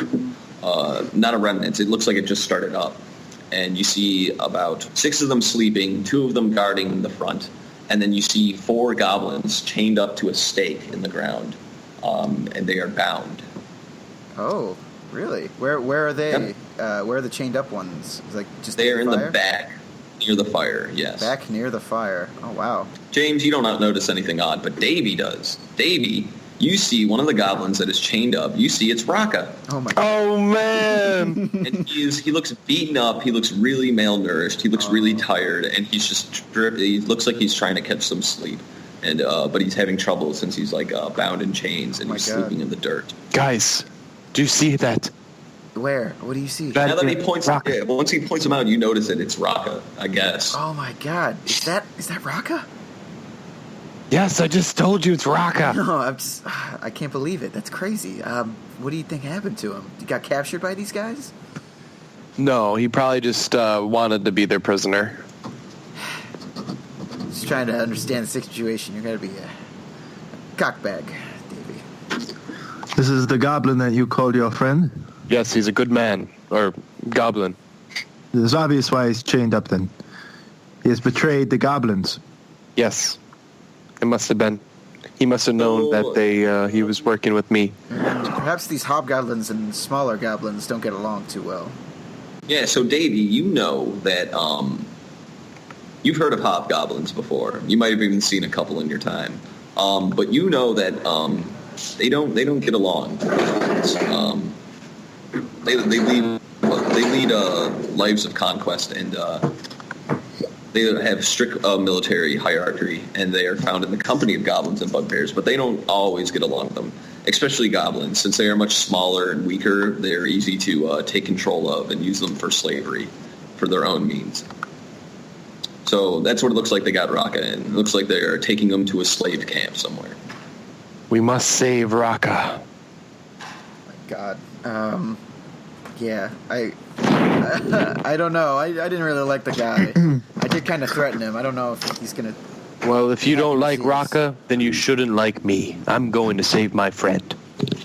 Not a remnants. It looks like it just started up. And you see about 6 of them sleeping, 2 of them guarding the front, and then you see 4 goblins chained up to a stake in the ground, and they are bound. Oh, really? Where are they? Yep. Where are the chained up ones? Like just They are in fire? the back, near the fire, yes. Back near the fire. Oh, wow. James, you don't notice anything odd, but Davy does. Davy, you see one of the goblins that is chained up. You see it's Raka. Oh, my God. Oh man! And he looks beaten up. He looks really malnourished. He looks really tired, and he's just he looks like he's trying to catch some sleep. And but he's having trouble since he's like bound in chains and Oh, my he's God. sleeping in the dirt. Guys, do you see that? Where? What do you see? That- Now that he points, Raka. yeah, once he points him out, you notice that it's Raka, I guess. Oh, my God. Is that Raka? Yes, I just told you it's Raka. No, I can't believe it. That's crazy. What do you think happened to him? He got captured by these guys? No, he probably just wanted to be their prisoner. Just trying to understand the situation. You're going to be a cockbag, Davey. This is the goblin that you called your friend? Yes, he's a good man. Or goblin. It's obvious why he's chained up then. He has betrayed the goblins. Yes. It must have been. He must have known that he was working with me. Perhaps these hobgoblins and smaller goblins don't get along too well. Yeah, so Davey, you know that you've heard of hobgoblins before. You might have even seen a couple in your time. But you know that they don't get along. They lead lives of conquest, and they have strict military hierarchy, and they are found in the company of goblins and bugbears, but they don't always get along with them, especially goblins. Since they are much smaller and weaker, they're easy to take control of and use them for slavery for their own means. So that's what it looks like they got Raka in. It looks like they're taking them to a slave camp somewhere. We must save Raka. My God. Yeah, I don't know. I didn't really like the guy. I did kind of threaten him. I don't know if he's going to... Well, if you don't like Jeez. Raka, then you shouldn't like me. I'm going to save my friend.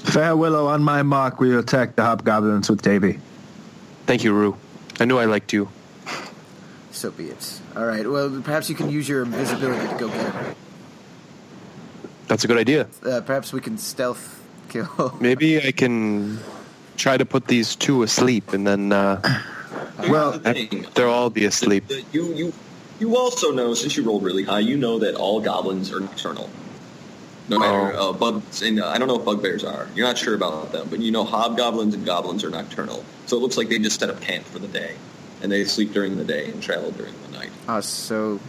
Fair Willow, on my mark, we attack the hobgoblins with Davy. Thank you, Rue. I knew I liked you. So be it. All right, well, perhaps you can use your invisibility to go get him. That's a good idea. Perhaps we can stealth kill... Maybe I can try to put these 2 asleep, and then Well, they'll all be asleep. You also know, since you rolled really high, you know that all goblins are nocturnal. No matter bugs, and I don't know if bugbears are. You're not sure about them, but you know hobgoblins and goblins are nocturnal. So it looks like they just set up camp for the day, and they sleep during the day and travel during the night. So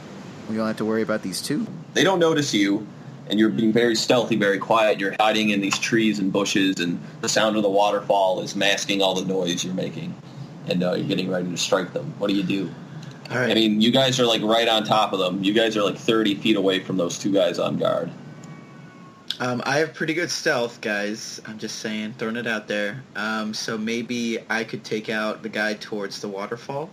we don't have to worry about these 2? They don't notice you, and you're being very stealthy, very quiet. You're hiding in these trees and bushes, and the sound of the waterfall is masking all the noise you're making, and you're getting ready to strike them. What do you do? All right. I mean, you guys are like right on top of them. You guys are like 30 feet away from those 2 guys on guard. I have pretty good stealth, guys. I'm just saying, throwing it out there. So maybe I could take out the guy towards the waterfall,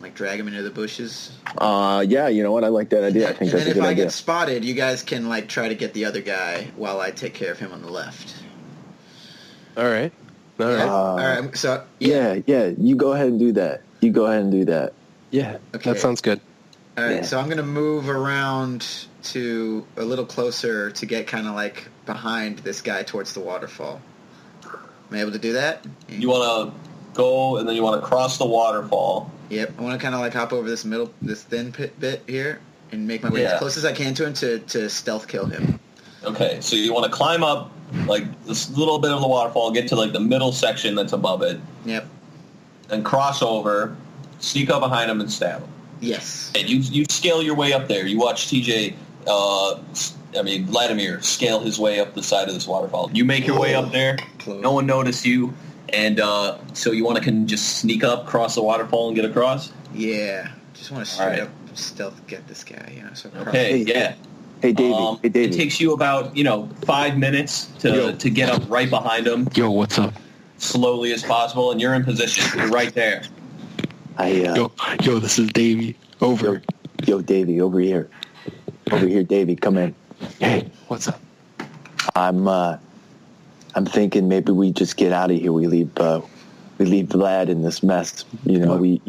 like drag him into the bushes. Yeah, you know what? I like that idea. I think And that's then a if good I idea. get spotted, you guys can like try to get the other guy while I take care of him on the left. All right. All Yeah? right. All right. So Yeah, you go ahead and do that. Yeah, Okay. that sounds good. All right, Yeah. so I'm going to move around to a little closer to get kind of like behind this guy towards the waterfall. Am I able to do that? You want to go, and then you want to cross the waterfall. Yep. I want to kind of like hop over this thin bit here and make my way Yeah. as close as I can to him to stealth kill him. Okay, so you want to climb up like this little bit of the waterfall, get to like the middle section that's above it, Yep. then cross over, sneak up behind him, and stab him. Yes. And you scale your way up there. You watch TJ, Vladimir, scale his way up the side of this waterfall. You make your way up there. Close. No one noticed you. And so you want to just sneak up, cross the waterfall, and get across? Yeah. Just want to straight right. up stealth get this guy, you know. So Okay, yeah. Hey, Davey. It takes you about 5 minutes to get up right behind him, Yo, what's up? slowly as possible, and you're in position. You're right there. Yo, this is Davey. Over. Yo, Davey, over here. Over here, Davey, come in. Hey, what's up? I'm thinking maybe we just get out of here. We leave Vlad in this mess. You know, we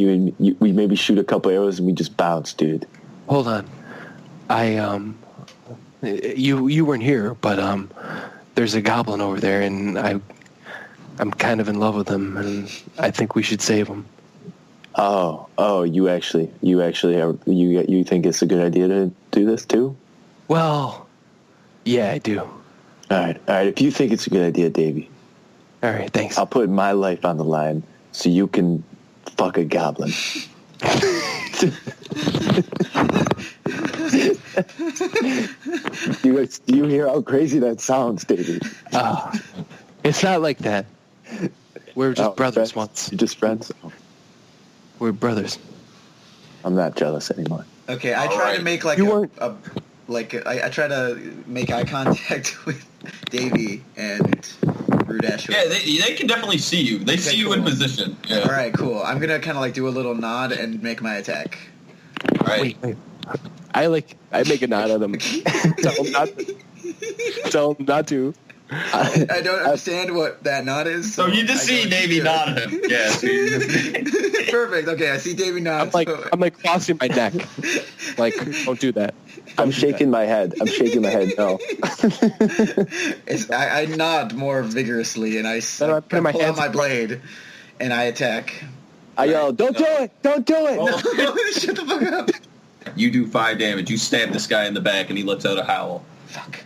maybe shoot a couple arrows and we just bounce, dude. Hold on. You weren't here, but there's a goblin over there, and I'm kind of in love with him, and I think we should save him. Oh, you think it's a good idea to do this too? Well, yeah, I do. All right. If you think it's a good idea, Davey. All right, thanks. I'll put my life on the line so you can fuck a goblin. Do you hear how crazy that sounds, Davey? It's not like that. We're just brothers friends? once. You're just friends? Oh, We're brothers. I'm not jealous anymore. Okay, I try to make like I try to make eye contact with Davey and Rudash. Yeah, they can definitely see you. They see you in position. Yeah. All right, cool. I'm gonna kind of like do a little nod and make my attack. All right. Wait. I make a nod at him. Tell him not to. I don't understand what that nod is. So you just see Davey nod at him. Yeah. So Perfect. Okay, I see Davey nod. I'm like crossing my neck. Like, don't do that. I'm shaking my head. No. I nod more vigorously, and I pull out my blade, and I attack. I yell, "Don't do it! Don't do it!" No, shut the fuck up. You do 5 damage. You stab this guy in the back, and he lets out a howl. Fuck.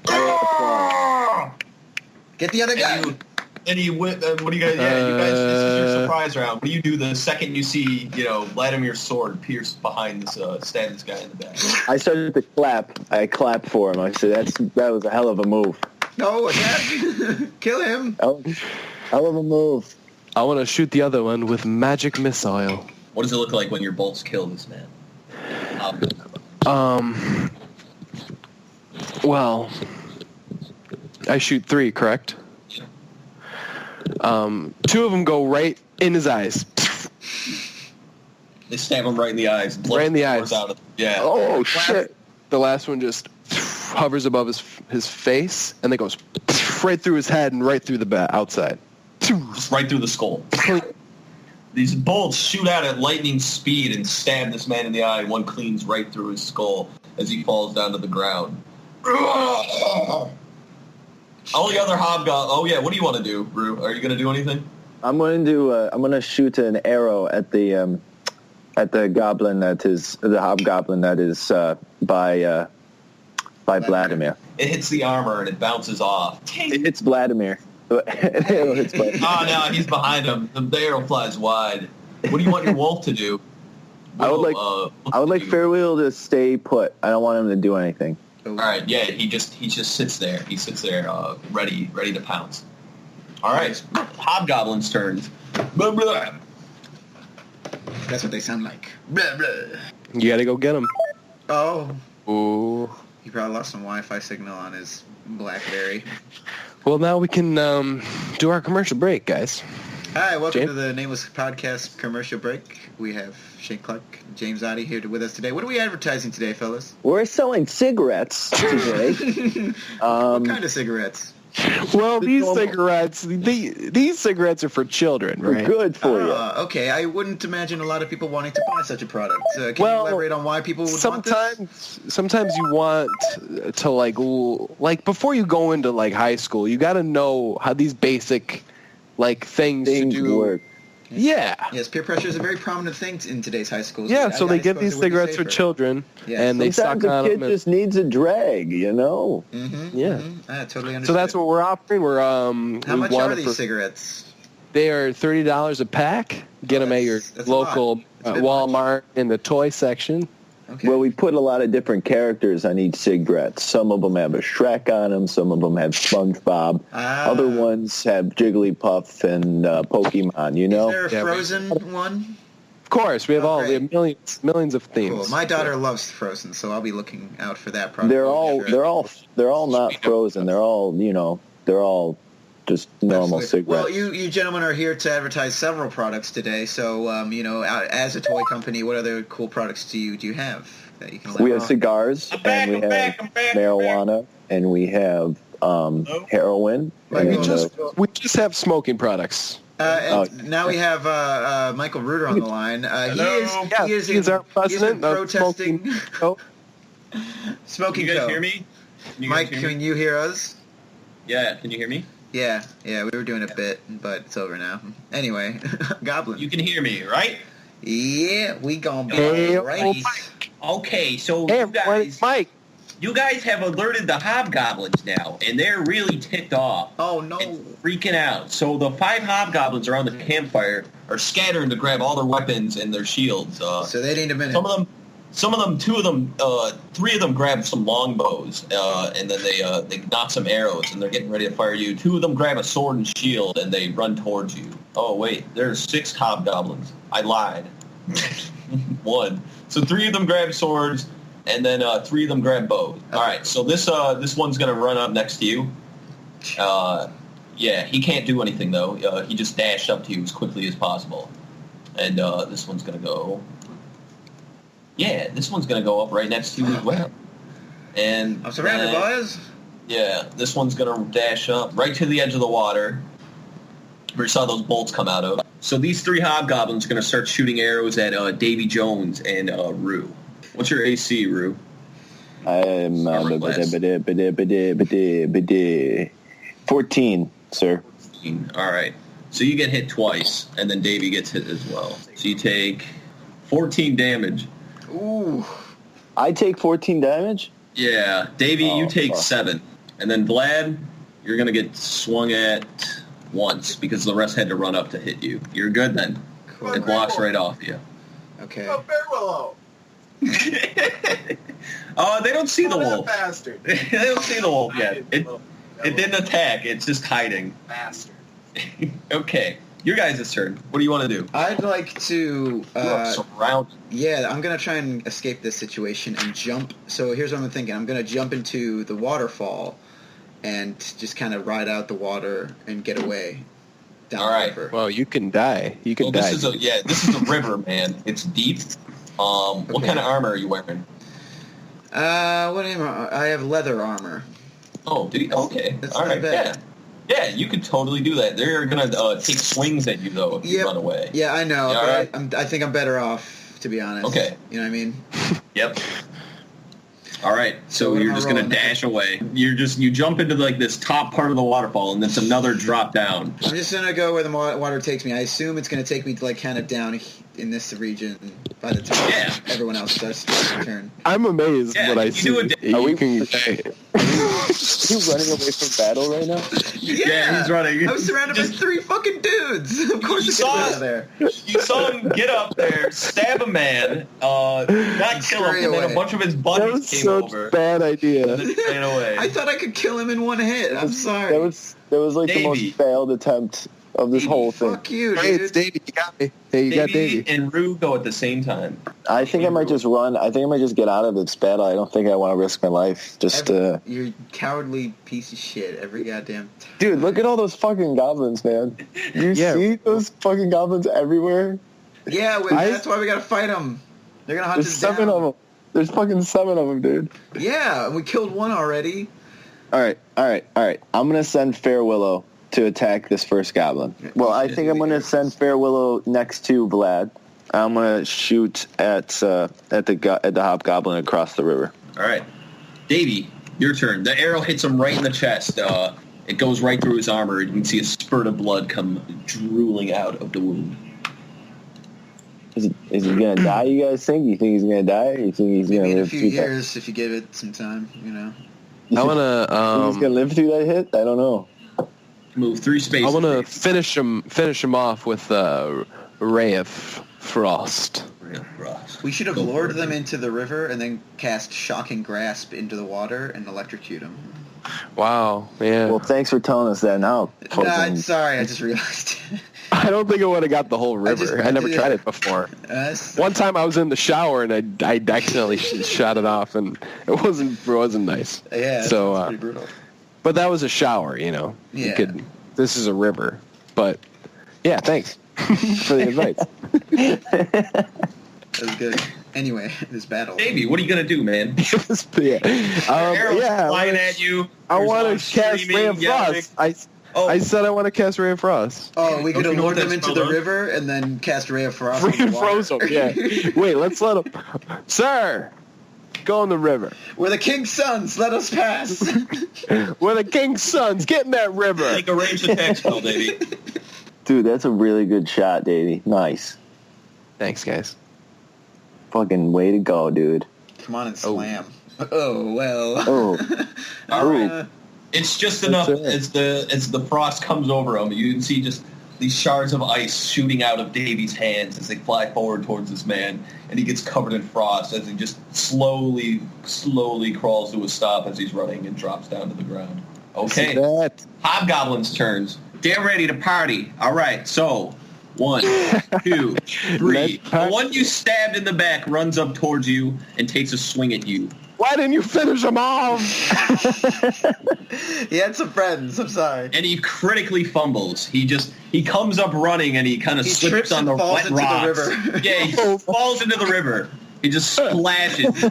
Get the other guy. What do you guys? Yeah, you guys. This is your surprise round. What do you do the second you see, Vladimir's sword pierce behind this, stab this guy in the back? I started to clap. I clapped for him. I said, "That was a hell of a move." No, attack! Kill him. Hell of a move. I want to shoot the other one with magic missile. What does it look like when your bolts kill this man? Well, I shoot 3, correct? Yeah. 2 of them go right in his eyes. They stab him right in the eyes. Blood Right in the pours eyes. Out of, yeah. Oh shit! The last one just hovers above his face, and then goes right through his head and right through the outside. Just right through the skull. These bolts shoot out at lightning speed and stab this man in the eye. One cleans right through his skull as he falls down to the ground. All the other hobgoblins. Oh yeah, what do you want to do, Rue? Are you going to do anything? I'm going to shoot an arrow at the goblin the hobgoblin that is by Vladimir. It hits the armor and it bounces off. It hits Vladimir. Oh no, he's behind him. The arrow flies wide. What do you want your wolf to do? I would like Fairwheel to stay put. I don't want him to do anything. All right, yeah, he just sits there. He sits there, ready to pounce. All right, Hobgoblin's turn. Blah, blah. That's what they sound like. Blah, blah. You got to go get him. Oh. Ooh. He probably lost some Wi-Fi signal on his BlackBerry. Well, now we can do our commercial break, guys. Hi, welcome James? to the Nameless Podcast commercial break. We have Shane Clark, James Oddie here with us today. What are we advertising today, fellas? We're selling cigarettes today. What kind of cigarettes? Well, these cigarettes are for children, right? Good for you. Okay, I wouldn't imagine a lot of people wanting to buy such a product. Can you Well, elaborate on why people would want this? Sometimes you want to like before you go into like high school, you got to know how these basic things to do work. Yeah. Yes, peer pressure is a very prominent thing in today's high schools. Yeah, so they I get suppose these it would be cigarettes for safer. children, Yes. and they Sometimes suck on the kid them. just needs a drag, you know? Mm-hmm, Yeah. Mm-hmm. I totally understand. So that's what we're offering. We're How much are these cigarettes? They are $30 a pack. Get them at your That's a local lot. That's a bit Walmart in the toy section. Okay. Well, we put a lot of different characters on each cigarette. Some of them have a Shrek on them. Some of them have SpongeBob. Other ones have Jigglypuff and Pokemon, you know? Is there a Yeah, Frozen one? Of course, we have Oh, great. millions of themes. Cool. My daughter loves Frozen, so I'll be looking out for that product. They're all not frozen. They're all just normal Absolutely. cigarettes. Well, you gentlemen are here to advertise several products today. So, as a toy company, what other cool products do you have that you can? We have cigars, and we have marijuana, and we have heroin. Like and, We just have smoking products. Now we have Michael Ruder on the line. He is He's our president of protesting. Smoking. Smoking Can you guys Joe. hear me? Can you guys Mike, hear me? can you hear us? Yeah, can you hear me? Yeah, we were doing a bit, but it's over now. Anyway, Goblin. You can hear me, right? Yeah, we gonna be Hey, alright. Okay, so Hey, you everyone, guys, it's Mike. you guys have alerted the hobgoblins now, and they're really ticked off. Oh no. And freaking out. So the 5 hobgoblins around the campfire are scattering to grab all their weapons and their shields. So they need a minute. Some of them, 2 of them, 3 of them grab some longbows, and then they knock some arrows, and they're getting ready to fire you. 2 of them grab a sword and shield, and they run towards you. Oh wait, there's 6 hobgoblins. I lied. 1. So 3 of them grab swords, and then 3 of them grab bows. Okay. All right, so this one's gonna run up next to you. Yeah, he can't do anything though. He just dashed up to you as quickly as possible, and this one's gonna go. Yeah, this one's going to go up right next to you as well. And I'm surrounded, boys. Yeah, this one's going to dash up right to the edge of the water where you saw those bolts come out of. So these 3 hobgoblins are going to start shooting arrows at Davy Jones and Rue. What's your AC, Rue? I'm 14, sir. 14. All right. So you get hit twice, and then Davy gets hit as well. So you take 14 damage. Ooh. I take 14 damage? Yeah, Davey, you take fuck. 7. And then Vlad, you're going to get swung at once because the rest had to run up to hit you. You're good then. Cool. It blocks right off you. Okay. They don't see the wolf. Bastard. They don't see the wolf yet. It didn't attack. It's just hiding. Bastard. Okay. Your guys' turn. What do you want to do? I'd like to. You are surrounded. Yeah, I'm gonna try and escape this situation and jump. So here's what I'm thinking. I'm gonna jump into the waterfall and just kind of ride out the water and get away down All right. the river. Well, you can die. You can die. This is a river, man. It's deep. What Okay. kind of armor are you wearing? What am I have leather armor. Oh, do you? Okay. That's All not right. bad. Yeah, you could totally do that. They're gonna take swings at you though if you Yep. run away. Yeah, I know, You all but right? I think I'm better off, to be honest. Okay. You know what I mean? Yep. All right. So what am you're I just gonna rolling? dash away. You jump into like this top part of the waterfall, and it's another drop down. I'm just gonna go where the water takes me. I assume it's gonna take me like kind of down in this region by the time Yeah. everyone else starts to turn. I'm amazed Yeah, what I you see. do it- You can, Are you running away from battle right now? Yeah, he's running. I was surrounded by 3 fucking dudes. Of course, You I get saw out of there. You saw him get up there, stab a man, not kill him, Scurry and then away. a bunch of his that buddies was came such over. a bad idea. And then ran away. I thought I could kill him in one hit. I'm sorry. That was like the Davey. most failed attempt of this whole thing. Fuck you, Hey, it's dude. Davey. You got me. Hey, you got Davey Davey. and Rue go at the same time. I think I might just run. I think I might just get out of this battle. I don't think I want to risk my life. Just You're a cowardly piece of shit. Every goddamn time. dude, look at all those fucking goblins, man. You Yeah. see those fucking goblins everywhere? Yeah, that's why we gotta fight them. They're gonna hunt There's us 7 down. of them. There's fucking 7 of them, dude. Yeah, we killed one already. All right. I'm gonna send Fair Willow to attack this first goblin. Well, I think I'm gonna send Fair Willow next to Vlad. I'm gonna shoot at the hobgoblin across the river. All right. Davey, your turn. The arrow hits him right in the chest. It goes right through his armor. You can see a spurt of blood come drooling out of the wound. Is he gonna die? You guys think? You think he's gonna die? You think he's Maybe gonna in a live few through that? years, if you give it some time, you know. I want Think he's gonna to. live through that hit? I don't know. Move 3 spaces. I want to Davey. finish him off with Ray of Frost. We should have lured them into the river and then cast Shocking Grasp into the water and electrocute them. Wow. Yeah. Well, thanks for telling us that now. No, I'm sorry. I just realized. I don't think I would have got the whole river. I never tried it before. One time I was in the shower and I accidentally shot it off, and it wasn't nice. Yeah, So, that's pretty brutal. but that was a shower, you know. Yeah. You could. This is a river, but yeah. Thanks for the advice. That was good. Anyway, this battle. Davey, what are you going to do, man? yeah. Arrows Yeah. flying at you. I There's want one to cast screaming, Ray of yelling. Frost. I said I want to cast Ray of Frost. Oh, we could Don't have you know lured what them that into spell the does? river and then cast Ray of Frost. Ray in the of water. Frozen. Yeah. Wait. Let's let him. Sir. Go in the river. We're the king's sons. Let us pass. We're the king's sons. Get in that river. Make a ranged attack spell, Davey. Dude, that's a really good shot, Davey. Nice. Thanks, guys. Fucking way to go, dude. Come on and slam. Oh well. Oh. All Ooh. right. It's just enough as the frost comes over him. You can see just these shards of ice shooting out of Davy's hands as they fly forward towards this man, and he gets covered in frost as he just slowly crawls to a stop as he's running and drops down to the ground. Okay. Hobgoblin's turns. Get ready to party. All right, so 1, 2, 3. The one you stabbed in the back runs up towards you and takes a swing at you. Why didn't you finish him off? He had some friends. I'm sorry. And he critically fumbles. He comes up running and he kind of slips on the wet rocks. The river. Yeah, he falls into the river. He just splashes.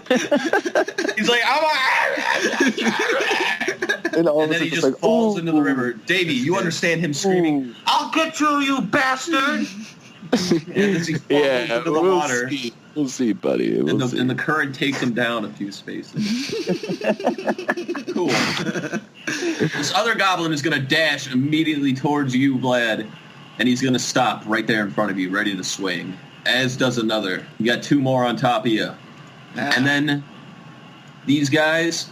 He's like, and then he just falls into the river. Davey, you understand him screaming, "I'll get you bastard!" And as he falls into the water. We'll see, buddy. And the current takes him down a few spaces. Cool. This other goblin is going to dash immediately towards you, Vlad, and he's going to stop right there in front of you, ready to swing. As does another. You got 2 more on top of you. And then these guys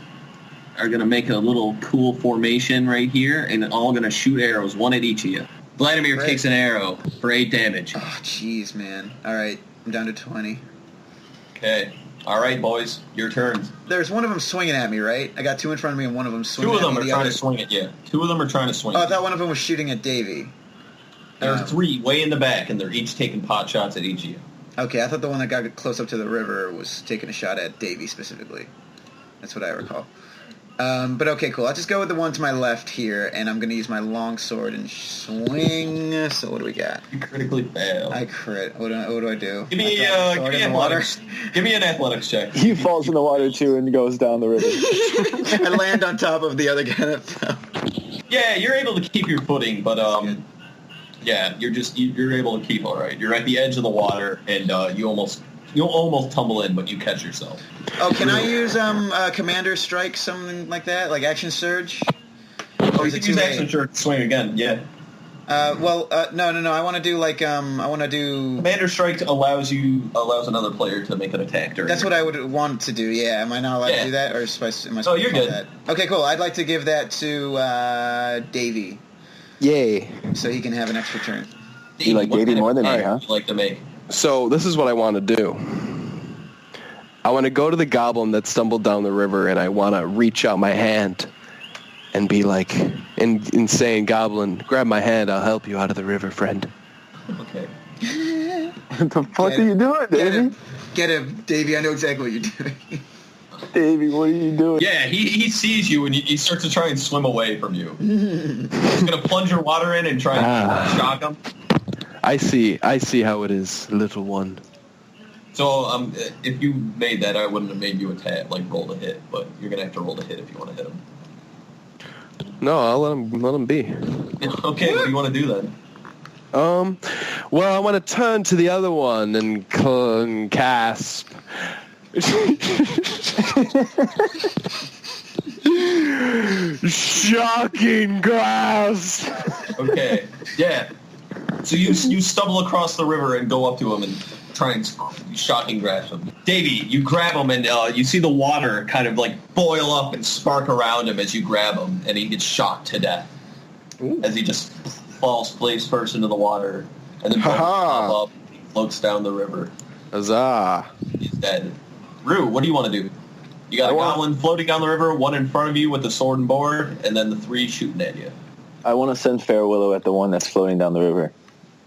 are going to make a little cool formation right here, and all going to shoot arrows, 1 at each of you. Vladimir takes an arrow for 8 damage. Oh, jeez, man. All right, I'm down to 20. Okay. All right, boys. Your turns. There's one of them swinging at me, right? I got 2 in front of me and one of them swinging at me. 2 of them are trying to swing at you. 2 of them are trying to swing Oh, at I you. thought one of them was shooting at Davey. There are 3 way in the back, and they're each taking pot shots at each of you. Okay, I thought the one that got close up to the river was taking a shot at Davey specifically. That's what I recall. But okay, cool. I'll just go with the one to my left here, and I'm going to use my long sword and swing. So what do we got? You critically fail. I crit. What do I do? Give me athletics. Give me an athletics check. He falls in the water, too, and goes down the river. I land on top of the other guy that fell. Yeah, you're able to keep your footing, but yeah, you're able to keep all right. You're at the edge of the water, and you'll almost tumble in, but you catch yourself. Oh, can I use Commander Strike, something like that, like Action Surge? Oh, you can use Action Surge to swing again. Yeah. No. I want to do Commander Strike allows another player to make an attack during. That's what I would want to do. Yeah, am I not allowed to do that, or am I supposed Oh, you're good. That? Okay, cool. I'd like to give that to Davey. Yay. So he can have an extra turn. You like Davey more than me, huh? You like to make. So this is what I want to do. I want to go to the goblin that stumbled down the river, and I want to reach out my hand and be like, insane goblin, grab my hand, I'll help you out of the river, friend. Okay. What the fuck are you doing, Davey? Get him, Davey. I know exactly what you're doing. Davey, what are you doing? Yeah, he sees you, and he starts to try and swim away from you. He's going to plunge your water in and try and shock him. I see how it is, little one. So, if you made that, I wouldn't have made you roll to hit, but you're gonna have to roll to hit if you want to hit him. No, I'll let him be. Okay, what do you want to do then? Well, I want to turn to the other one and cast. Shocking grasp. Okay, yeah. So you stumble across the river and go up to him and try and shocking grasp him. Davey, you grab him and you see the water kind of boil up and spark around him as you grab him, and he gets shocked to death. Ooh. As he just falls face first into the water, and then pop up, he floats down the river. Huzzah! He's dead. Rue, what do you want to do? You got a goblin floating down the river, one in front of you with the sword and board, and then the 3 shooting at you. I want to send Fairwillow at the one that's floating down the river.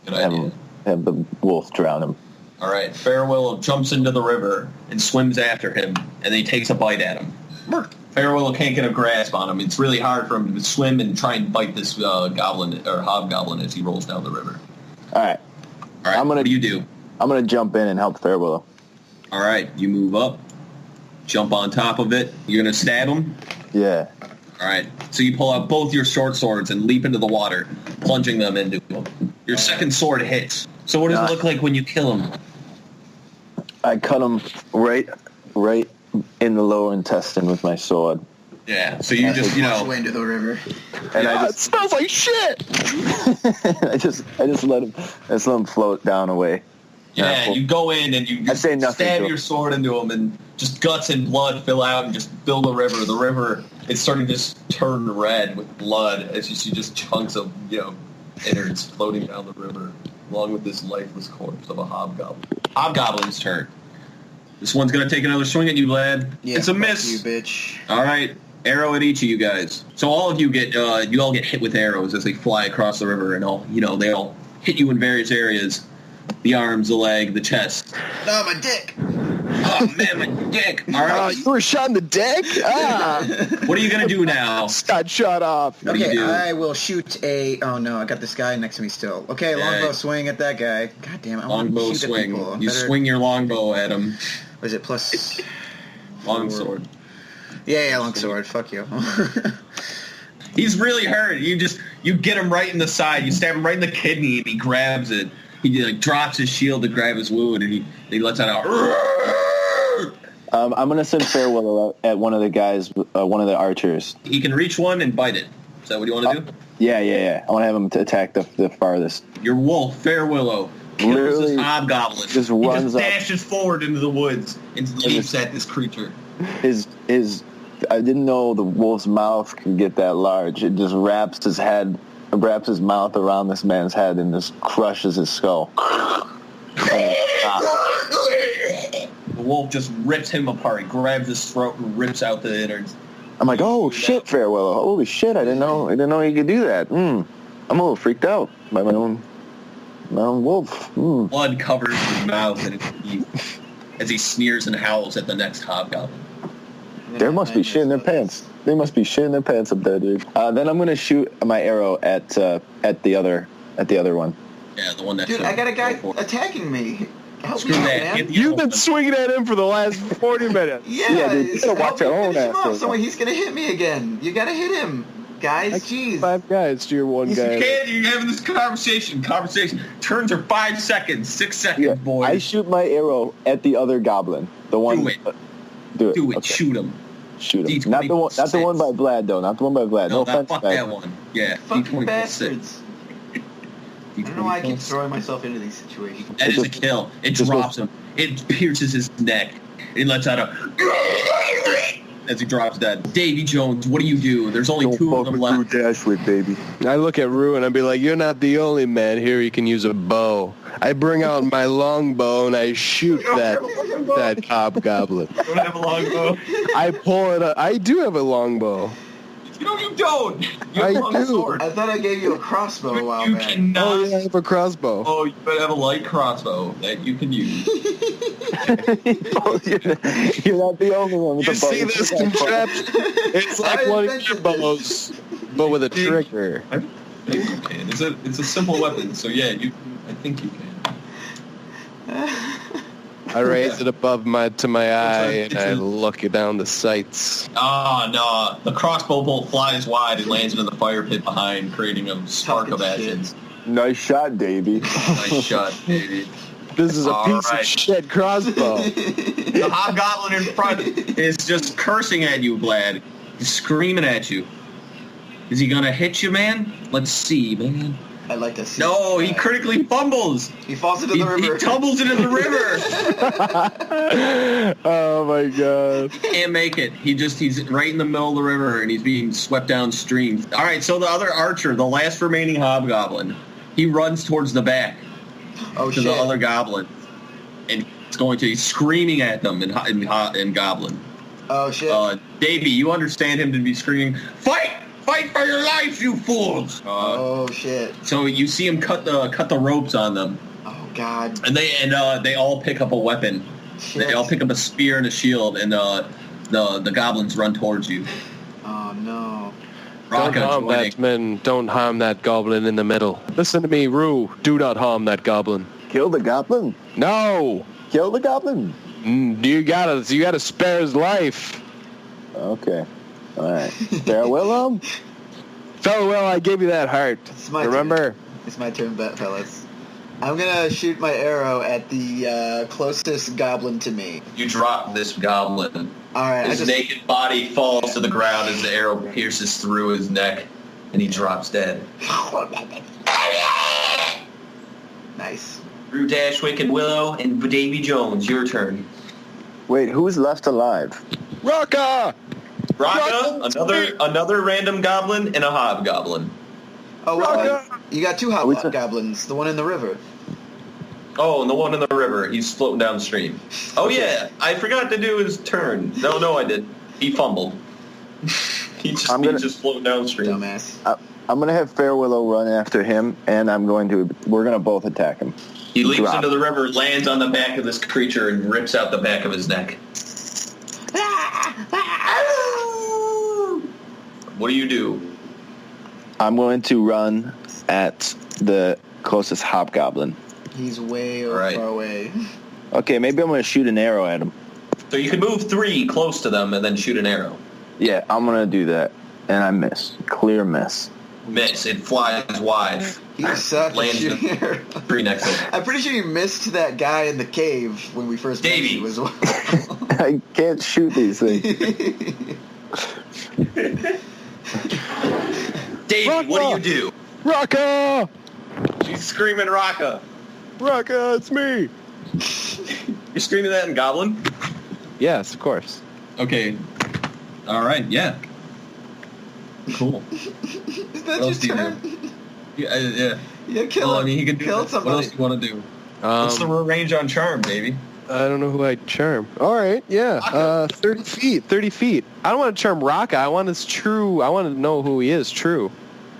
Good idea. Have the wolf drown him. All right, Fairwillow jumps into the river and swims after him, and then he takes a bite at him. Fairwillow can't get a grasp on him. It's really hard for him to swim and try and bite this goblin or hobgoblin as he rolls down the river. All right. What do you do? I'm going to jump in and help Fairwillow. All right, you move up, jump on top of it. You're going to stab him? Yeah. All right, so you pull out both your short swords and leap into the water, plunging them into him. Your second sword hits. So what does it look like when you kill him? I cut him right in the lower intestine with my sword. Yeah, so you just, Wash away into the river. And Yeah, I it just smells like shit. I just let him float down away. Yeah, you go in and you I say nothing stab to him. your sword into him, and just guts and blood fill out and just fill the river. The river is starting to just turn red with blood as you see just chunks of, innards floating down the river, along with this lifeless corpse of a hobgoblin. Hobgoblin's turn. This one's going to take another swing at you, lad. Yeah, It's a fuck miss. you, bitch. All right, arrow at each of you guys. So all of you get hit with arrows as they fly across the river, and they all hit you in various areas: the arms, the leg, the chest. No, my dick. Oh man, my dick! All right, You were shot in the dick? what are you gonna do now? Got shot off. What do you Okay, do? I will shoot a... Oh, no, I got this guy next to me still. Okay, Yeah. longbow swing at that guy. God damn it, I want to Longbow shoot at swing. people. You swing your longbow at him. What is it, plus... Longsword. Yeah, longsword. Fuck you. He's really hurt. You get him right in the side. You stab him right in the kidney, and he grabs it. He drops his shield to grab his wound, and he lets out a... I'm gonna send Farewell at one of the guys, one of the archers. He can reach one and bite it. Is that what you want to do? Yeah. I want to have him to attack the farthest. Your wolf, Fairwillow, kills Literally this hobgoblin. just runs he up. just dashes forward into the woods and leaps at this creature. His I didn't know the wolf's mouth could get that large. It just wraps his mouth around this man's head and just crushes his skull. The wolf just rips him apart. He grabs his throat and rips out the innards. I'm like, oh shit, Farewell! Holy shit! I didn't know he could do that. I'm a little freaked out by my own wolf. Blood covers his mouth and his teeth as he sneers and howls at the next hobgoblin. There must be shit in their pants. They must be shit in their pants up there, dude. Then I'm gonna shoot my arrow at the other one. Yeah, the one that. Dude, I got a guy attacking me. Help Screw me out, that. man. Hit the You've other been one. swinging at him for the last 40 minutes. Yeah, dude, you gotta watch your own ass. He's gonna hit me again. You gotta hit him, guys. Jeez. 5 guys to your one You guy. can't. You're having this conversation. Turns are 5 seconds, 6 seconds, Yeah, boys. I shoot my arrow at the other goblin. The one. Do it. Do it. Do it. Okay. Shoot him. Shoot him. D20 Not the one. Not the one by six. Vlad though. Not the one by Vlad. No offense, fuck Vlad. that one. Yeah. Fucking D20 bastards. I don't know why I keep plus- throwing myself into these situations. That is a kill. It just drops him. It pierces his neck. It lets out a... as he drops dead. Davy Jones, what do you do? There's only 2 of them left. Dashwood, baby. I look at Rue and I'd be like, you're not the only man here who can use a bow. I bring out my longbow and I shoot that hobgoblin. You don't have a longbow. I pull it up. I do have a longbow. You don't. You have I a long do. sword. I thought I gave you a crossbow a while You back. cannot. Oh, yeah, I have a crossbow. Oh, you better have a light crossbow that you can use. Oh, you're not the only one with You a bow. see this contraption? It's like I one of your invented bows, but with a trigger. I think you can. It's a simple weapon, so yeah, I think you can. I raise it above to my eye and I look it down the sights. Oh, no. The crossbow bolt flies wide and lands into the fire pit behind, creating a spark of Talking shit. ashes. Nice shot, Davey. Nice shot, baby. This is a All piece right. of shit crossbow. The hobgoblin in front is just cursing at you, Vlad. He's screaming at you. Is he gonna hit you, man? Let's see, man. I'd like to see. No, he that. critically fumbles. He falls into the He river. tumbles into the river. Oh my god. Can't make it. He's right in the middle of the river and he's being swept downstream. All right, so the other archer, the last remaining hobgoblin, he runs towards the back Oh to shit. the other goblin, and he's screaming at them in goblin. Oh shit. Davey, you understand him to be screaming, "Fight! Fight for your life, you fools!" Oh shit. So you see him cut the ropes on them, Oh god. and they all pick up a weapon. Shit. They all pick up a spear and a shield, and the goblins run towards you. Oh no. Don't harm that man. Don't harm that goblin in the middle. Listen to me, Rue. Do not harm that goblin. Kill the goblin. No. Kill the goblin. You gotta spare his life. Okay. All right. Farewell. Farewell, I gave you that heart. It's my Remember? turn. It's my turn, fellas. I'm gonna shoot my arrow at the closest goblin to me. You drop this goblin All right. His naked body falls to the ground as the arrow pierces through his neck, and he drops dead. Nice. Rue Dashwick and Willow and Davy Jones, your turn. Wait, who's left alive? Raka! Raka, another random goblin, and a hobgoblin. Oh, well, you got two hobgoblins. The one in the river. Oh, and the one in the river. He's floating downstream. Oh, yeah. I forgot to do his turn. No, I did. He fumbled. He's just floating downstream. Dumbass. I'm going to have Fair Willow run after him, and we're going to both attack him. He leaps into the river, lands on the back of this creature, and rips out the back of his neck. What do you do? I'm going to run at the closest hobgoblin. He's way far away. Okay, maybe I'm going to shoot an arrow at him. So you can move 3 close to them and then shoot an arrow. Yeah, I'm going to do that. And I miss. Clear miss. Miss. It flies wide. He sucks at shooting arrows. Tree next to him. I'm pretty sure you missed that guy in the cave when we first met you as well. I can't shoot these things. Davey, Raka! what do you do? Raka! She's screaming Raka. Raka, it's me! You're screaming that in Goblin? Yes, of course. Okay. All right, yeah. Cool. Is that your turn? Yeah. Yeah, kill him. I mean, he can do kill that. somebody. What else do you want to do? What's the range on charm, Davey? I don't know who I'd charm. All right, yeah. 30 feet. 30 feet. I don't want to charm Raka. I want to know who he is, true.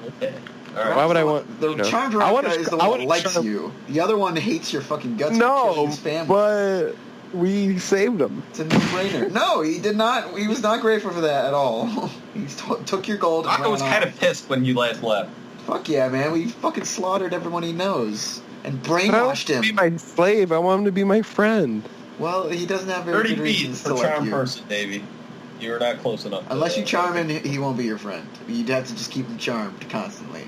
Okay. All right. Why would I want... The charmed Raka is the one that likes charm... you. The other one hates your fucking guts for No, killing his family. but we saved him. It's a no-brainer. No, he did not. He was not grateful for that at all. He took your gold and Raka ran was off. kind of pissed when you last left. Fuck yeah, man. We fucking slaughtered everyone he knows. And But I don't brainwashed want him to him. be my slave. I want him to be my friend. Well, he doesn't have very 30 good feet reasons for to like charm you. person, Davey. You're not close enough. Unless you charm him, he won't be your friend. You'd have to just keep him charmed constantly.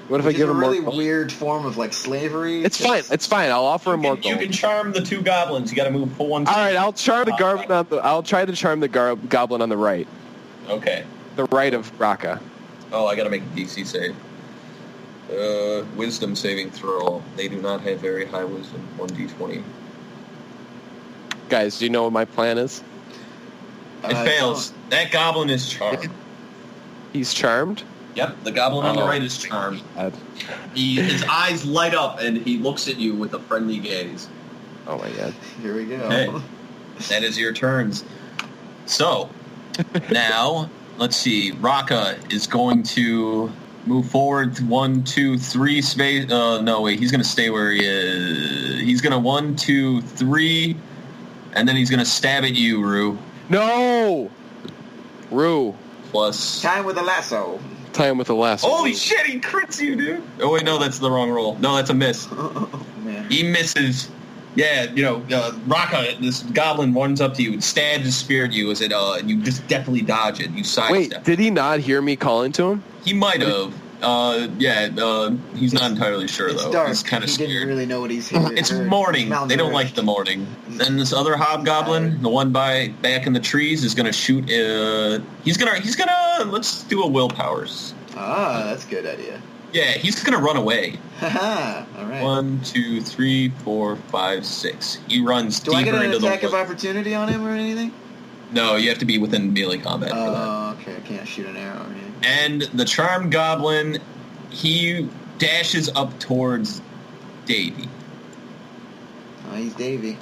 What if Which I give is him a really more gold? weird form of like slavery. It's fine. It's fine. I'll offer him more You gold. can charm the 2 goblins. You got to move full one. All right, I'll charm the goblin on the. I'll try to charm the goblin on the right, Okay. the right of Raka. Oh, I got to make a DC save. Wisdom saving throw. They do not have very high wisdom. 1d20. Guys, do you know what my plan is? It fails. That goblin is charmed. He's charmed. Yep, the goblin on the Oh. right is charmed. God. His eyes light up, and he looks at you with a friendly gaze. Oh my god. Here we go. Hey, that is your turns. So, now, let's see. Raka is going to move forward 1, 2, 3 space. No, wait. He's going to stay where he is. He's going to 1, 2, 3, and then he's going to stab at you, Rue. No. Rue. Plus. Time with a lasso. Time with the last. Holy shit! He crits you, dude. Oh wait, no, that's the wrong roll. No, that's a miss. Oh, man. He misses. Yeah, Raka, this goblin runs up to you, stabs his spear at you as it, and you just definitely dodge it. You sidestep. Wait, did he not hear me calling to him? He might have. He's not entirely sure It's though. dark. He's kind of He scared. didn't really know what he's hearing. It's morning. They don't like the morning. Then this other hobgoblin, the one back in the trees, is gonna shoot. He's gonna. Let's do a willpowers. Ah, that's a good idea. Yeah, he's gonna run away. Haha. All right. 1, 2, 3, 4, 5, 6. He runs Do I deeper get an into the attack of wood. opportunity on him or anything? No, you have to be within melee combat for that. Oh, okay. I can't shoot an arrow or anything. And the charmed goblin, he dashes up towards Davy. Oh, he's Davy.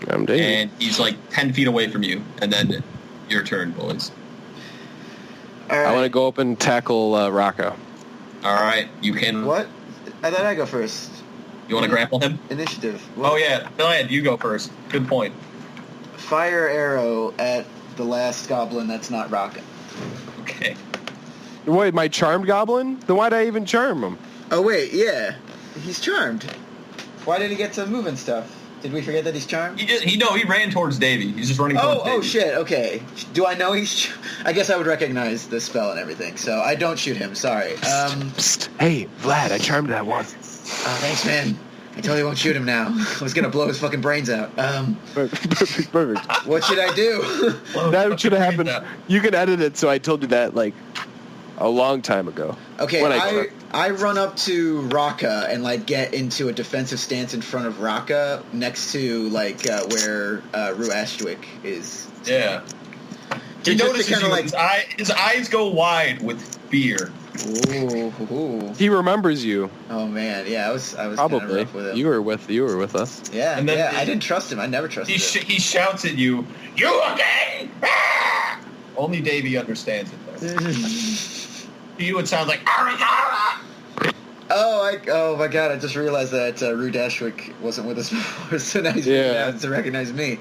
I'm David. And he's like 10 feet away from you. And then your turn, boys. All right. I want to go up and tackle Raka. All right, you can... What? I thought I go first. You want to grapple him? Initiative. Oh, yeah. Go ahead. You go first. Good point. Fire arrow at the last goblin that's not Rocket. Okay. Wait, my charmed goblin? Then why'd I even charm him? Oh, wait. Yeah. He's charmed. Why did he get to move and stuff? Did we forget that he's charmed? He ran towards Davy. He's just running towards Davy. Oh, shit. Okay. Do I know he's... I guess I would recognize the spell and everything, so I don't shoot him. Sorry. Psst. Hey, Vlad, I charmed that one. Thanks, man. I totally won't shoot him now. I was gonna blow his fucking brains out. Perfect. What should I do? That should have happened. You can edit it, so I told you that like a long time ago. Okay, When I run up to Raka and like get into a defensive stance in front of Raka next to like where Rue Ashwick is. Yeah. He Just to notices kinda, you. like- His eyes go wide with fear. Ooh. He remembers you. Oh man, yeah, I was kind of Probably. rough with him. You were with us. Yeah, And then yeah, I didn't trust him. I never trusted him. He shouts at you, "You again!" Ah! Only Davey understands it, though. To you, it sounds like, "Arigara!" Oh my god, I just realized that Rue Dashwick wasn't with us before, so now he's to recognize me.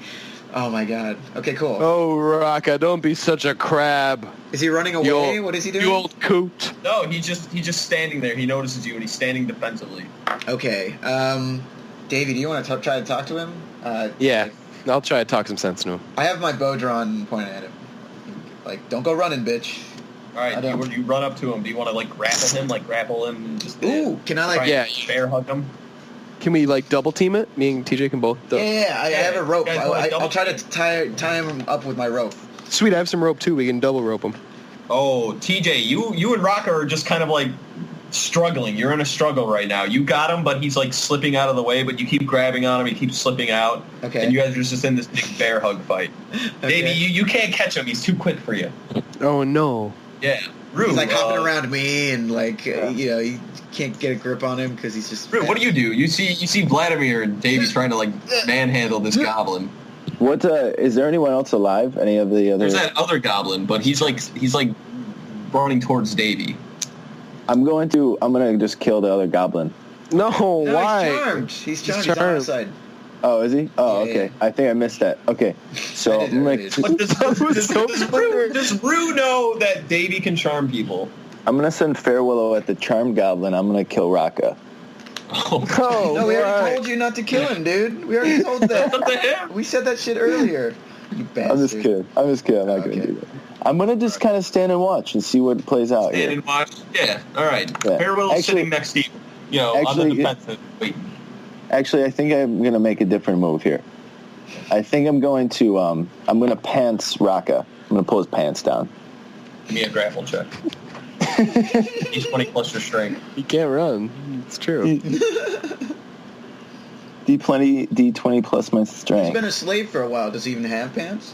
Oh my god. Okay, cool. Oh, Raka, don't be such a crab. Is he running away? What is he doing? You old coot. No, he's just standing there. He notices you, and he's standing defensively. Okay. Davey, do you want to try to talk to him? Yeah, I'll try to talk some sense to him. I have my bow drawn pointed at him. Like, don't go running, bitch. All right, I don't- you run up to him. Do you want to, like, grapple him, and just... Ooh, can I, like... try and bear hug him? Can we like double team it? Me and TJ can both. Yeah, I have a rope. You guys wanna I'll try to double tie him up with my rope. Sweet, I have some rope too. We can double rope him. Oh, TJ, you and Raka are just kind of, like, struggling. You're in a struggle right now. You got him, but he's, like, slipping out of the way, but you keep grabbing on him. He keeps slipping out. Okay. And you guys are just in this big bear hug fight. Okay. Davey, you can't catch him. He's too quick for you. Oh no. Yeah. Rue, He's like hopping around me, and like you can't get a grip on him because he's just. Rue, what do? You see Vladimir and Davey trying to like manhandle this goblin. What is there anyone else alive? Any of the other? There's that other goblin, but he's like running towards Davey. I'm gonna just kill the other goblin. No, No, why? he's charmed. He's charmed. He's He's on our charmed. side. Oh, is he? Oh, Yeah, okay. yeah. I think I missed that. Okay, so I did I'm earlier. But gonna does Rue know that Davey can charm people? I'm gonna send Fairwillow at the charmed goblin. I'm gonna kill Raka. Oh, Oh, No, we already why? told you not to kill him, dude. We already told that. what the hell? We said that shit earlier. You bastard. I'm just kidding. I'm not Okay. gonna do that. I'm gonna just kind of stand and watch and see what plays out Stand here. and watch. Yeah, all right. Yeah. Farewell's Actually- sitting next to you. You know, on the Actually, defensive. Wait. Actually, I think I'm gonna make a different move here. I think I'm going to I'm gonna pants Raka. I'm gonna pull his pants down. Give me a grapple check. He's 20 plus your strength. He can't run. It's true. D20 plus my He's strength. been a slave for a while. Does he even have pants?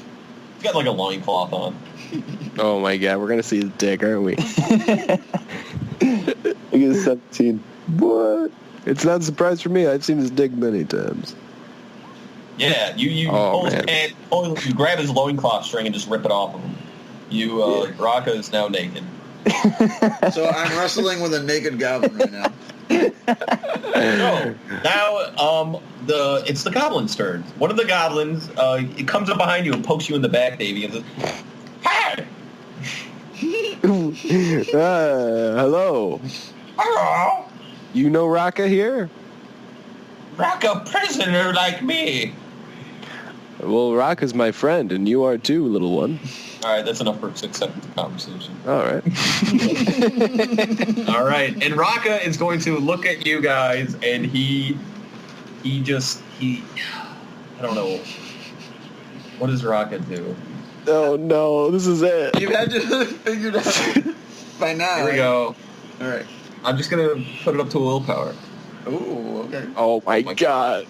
He's got like a loincloth on. Oh my god, we're gonna see his dick, aren't we? I get 17. What? It's not a surprise for me. I've seen his dick many times. Yeah, you Oh, pull his man. pants, you grab his loincloth string and just rip it off of him. Raka is now naked. So I'm wrestling with a naked goblin right now. So now it's the goblin's turn. One of the goblins it comes up behind you and pokes you in the back, Davey, and says, "Hey, Hello. hello, You know Raka here? rock a prisoner like me." Well, Raka's my friend, and you are too, little one. All right, that's enough for 6 seconds of conversation. All right. All right, and Raka is going to look at you guys, and he I don't know. What does Raka do? Oh no, this is it. You had to figure it out by now. Here we right? go. All right. I'm just going to put it up to willpower. Ooh, okay. Oh my my god.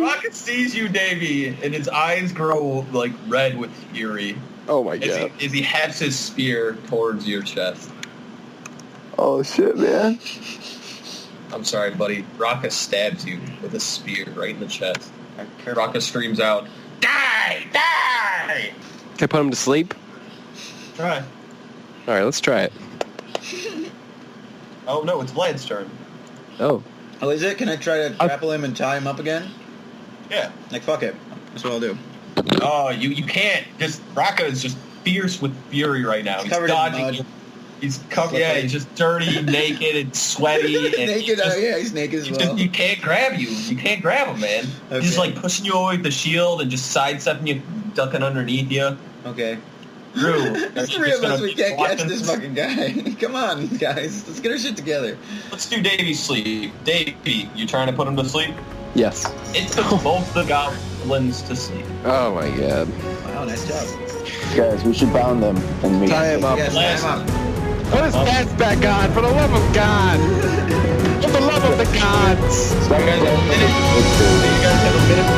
Raka sees you, Davey, and his eyes grow like red with fury Oh my as god. he hefts his spear towards your chest. Oh shit, man. I'm sorry, buddy. Raka stabs you with a spear right in the chest. Careful. Raka screams out, "Die! Die!" Can I put him to sleep? Try. All right, let's try it. Oh no, it's Vlad's turn. Oh. Oh, is it? Can I try to grapple him and tie him up again? Yeah. Like, fuck it. That's what I'll do. Oh, you can't. Just Raka is just fierce with fury right now. He's He's covered in dodging. mud. He's covered. Slippery. Yeah, he's just dirty, naked, and sweaty. And Naked? just- Yeah, he's naked as You, well. you can't grab you. You can't grab him, man. Okay. He's just like pushing you away with the shield and just sidestepping you, ducking underneath you. Okay. Drew, There's she's three just of us. gonna We can't watch catch this fucking guy. Come on, guys. Let's get our shit together. Let's do Davy's sleep. Davy, you trying to put him to sleep? Yes. It took both the goblins to sleep. Oh my god. Wow, nice job. Guys, we should bound them and meet. Tie him up. Yes, Last- time up. Put his pants back on, for the love of God! For the love of the gods! You guys have a minute